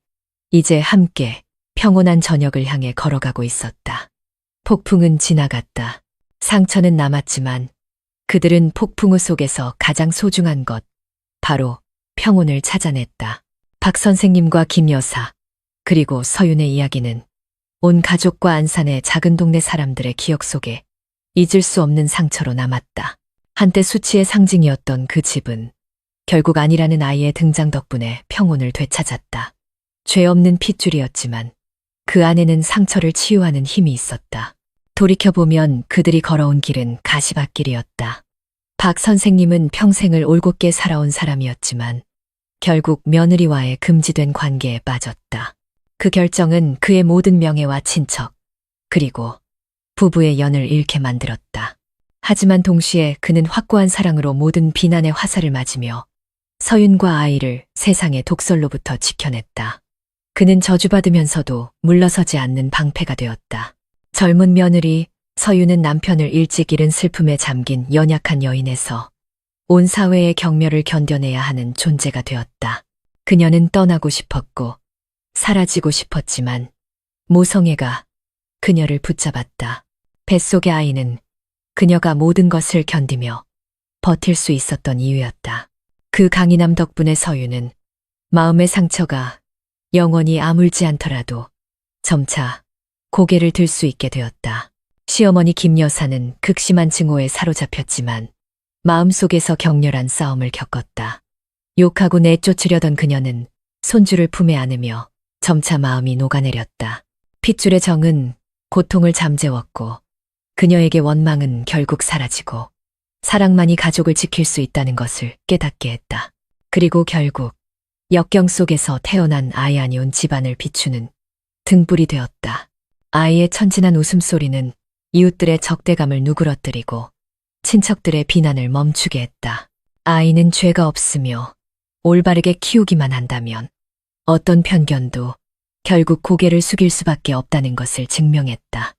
이제 함께 평온한 저녁을 향해 걸어가고 있었다. 폭풍은 지나갔다. 상처는 남았지만 그들은 폭풍우 속에서 가장 소중한 것, 바로 평온을 찾아냈다. 박 선생님과 김 여사, 그리고 서윤의 이야기는 온 가족과 안산의 작은 동네 사람들의 기억 속에 잊을 수 없는 상처로 남았다. 한때 수치의 상징이었던 그 집은 결국 아니라는 아이의 등장 덕분에 평온을 되찾았다. 죄 없는 핏줄이었지만 그 안에는 상처를 치유하는 힘이 있었다. 돌이켜보면 그들이 걸어온 길은 가시밭길이었다. 박 선생님은 평생을 올곧게 살아온 사람이었지만 결국 며느리와의 금지된 관계에 빠졌다. 그 결정은 그의 모든 명예와 친척, 그리고 부부의 연을 잃게 만들었다. 하지만 동시에 그는 확고한 사랑으로 모든 비난의 화살을 맞으며 서윤과 아이를 세상의 독설로부터 지켜냈다. 그는 저주받으면서도 물러서지 않는 방패가 되었다. 젊은 며느리 서윤은 남편을 일찍 잃은 슬픔에 잠긴 연약한 여인에서 온 사회의 경멸을 견뎌내야 하는 존재가 되었다. 그녀는 떠나고 싶었고 사라지고 싶었지만 모성애가 그녀를 붙잡았다. 뱃속의 아이는 그녀가 모든 것을 견디며 버틸 수 있었던 이유였다. 그 강인함 덕분에 서윤은 마음의 상처가 영원히 아물지 않더라도 점차 고개를 들 수 있게 되었다. 시어머니 김 여사는 극심한 증오에 사로잡혔지만 마음속에서 격렬한 싸움을 겪었다. 욕하고 내쫓으려던 그녀는 손주를 품에 안으며 점차 마음이 녹아내렸다. 핏줄의 정은 고통을 잠재웠고 그녀에게 원망은 결국 사라지고 사랑만이 가족을 지킬 수 있다는 것을 깨닫게 했다. 그리고 결국 역경 속에서 태어난 아이 아니온 집안을 비추는 등불이 되었다. 아이의 천진한 웃음소리는 이웃들의 적대감을 누그러뜨리고 친척들의 비난을 멈추게 했다. 아이는 죄가 없으며 올바르게 키우기만 한다면 어떤 편견도 결국 고개를 숙일 수밖에 없다는 것을 증명했다.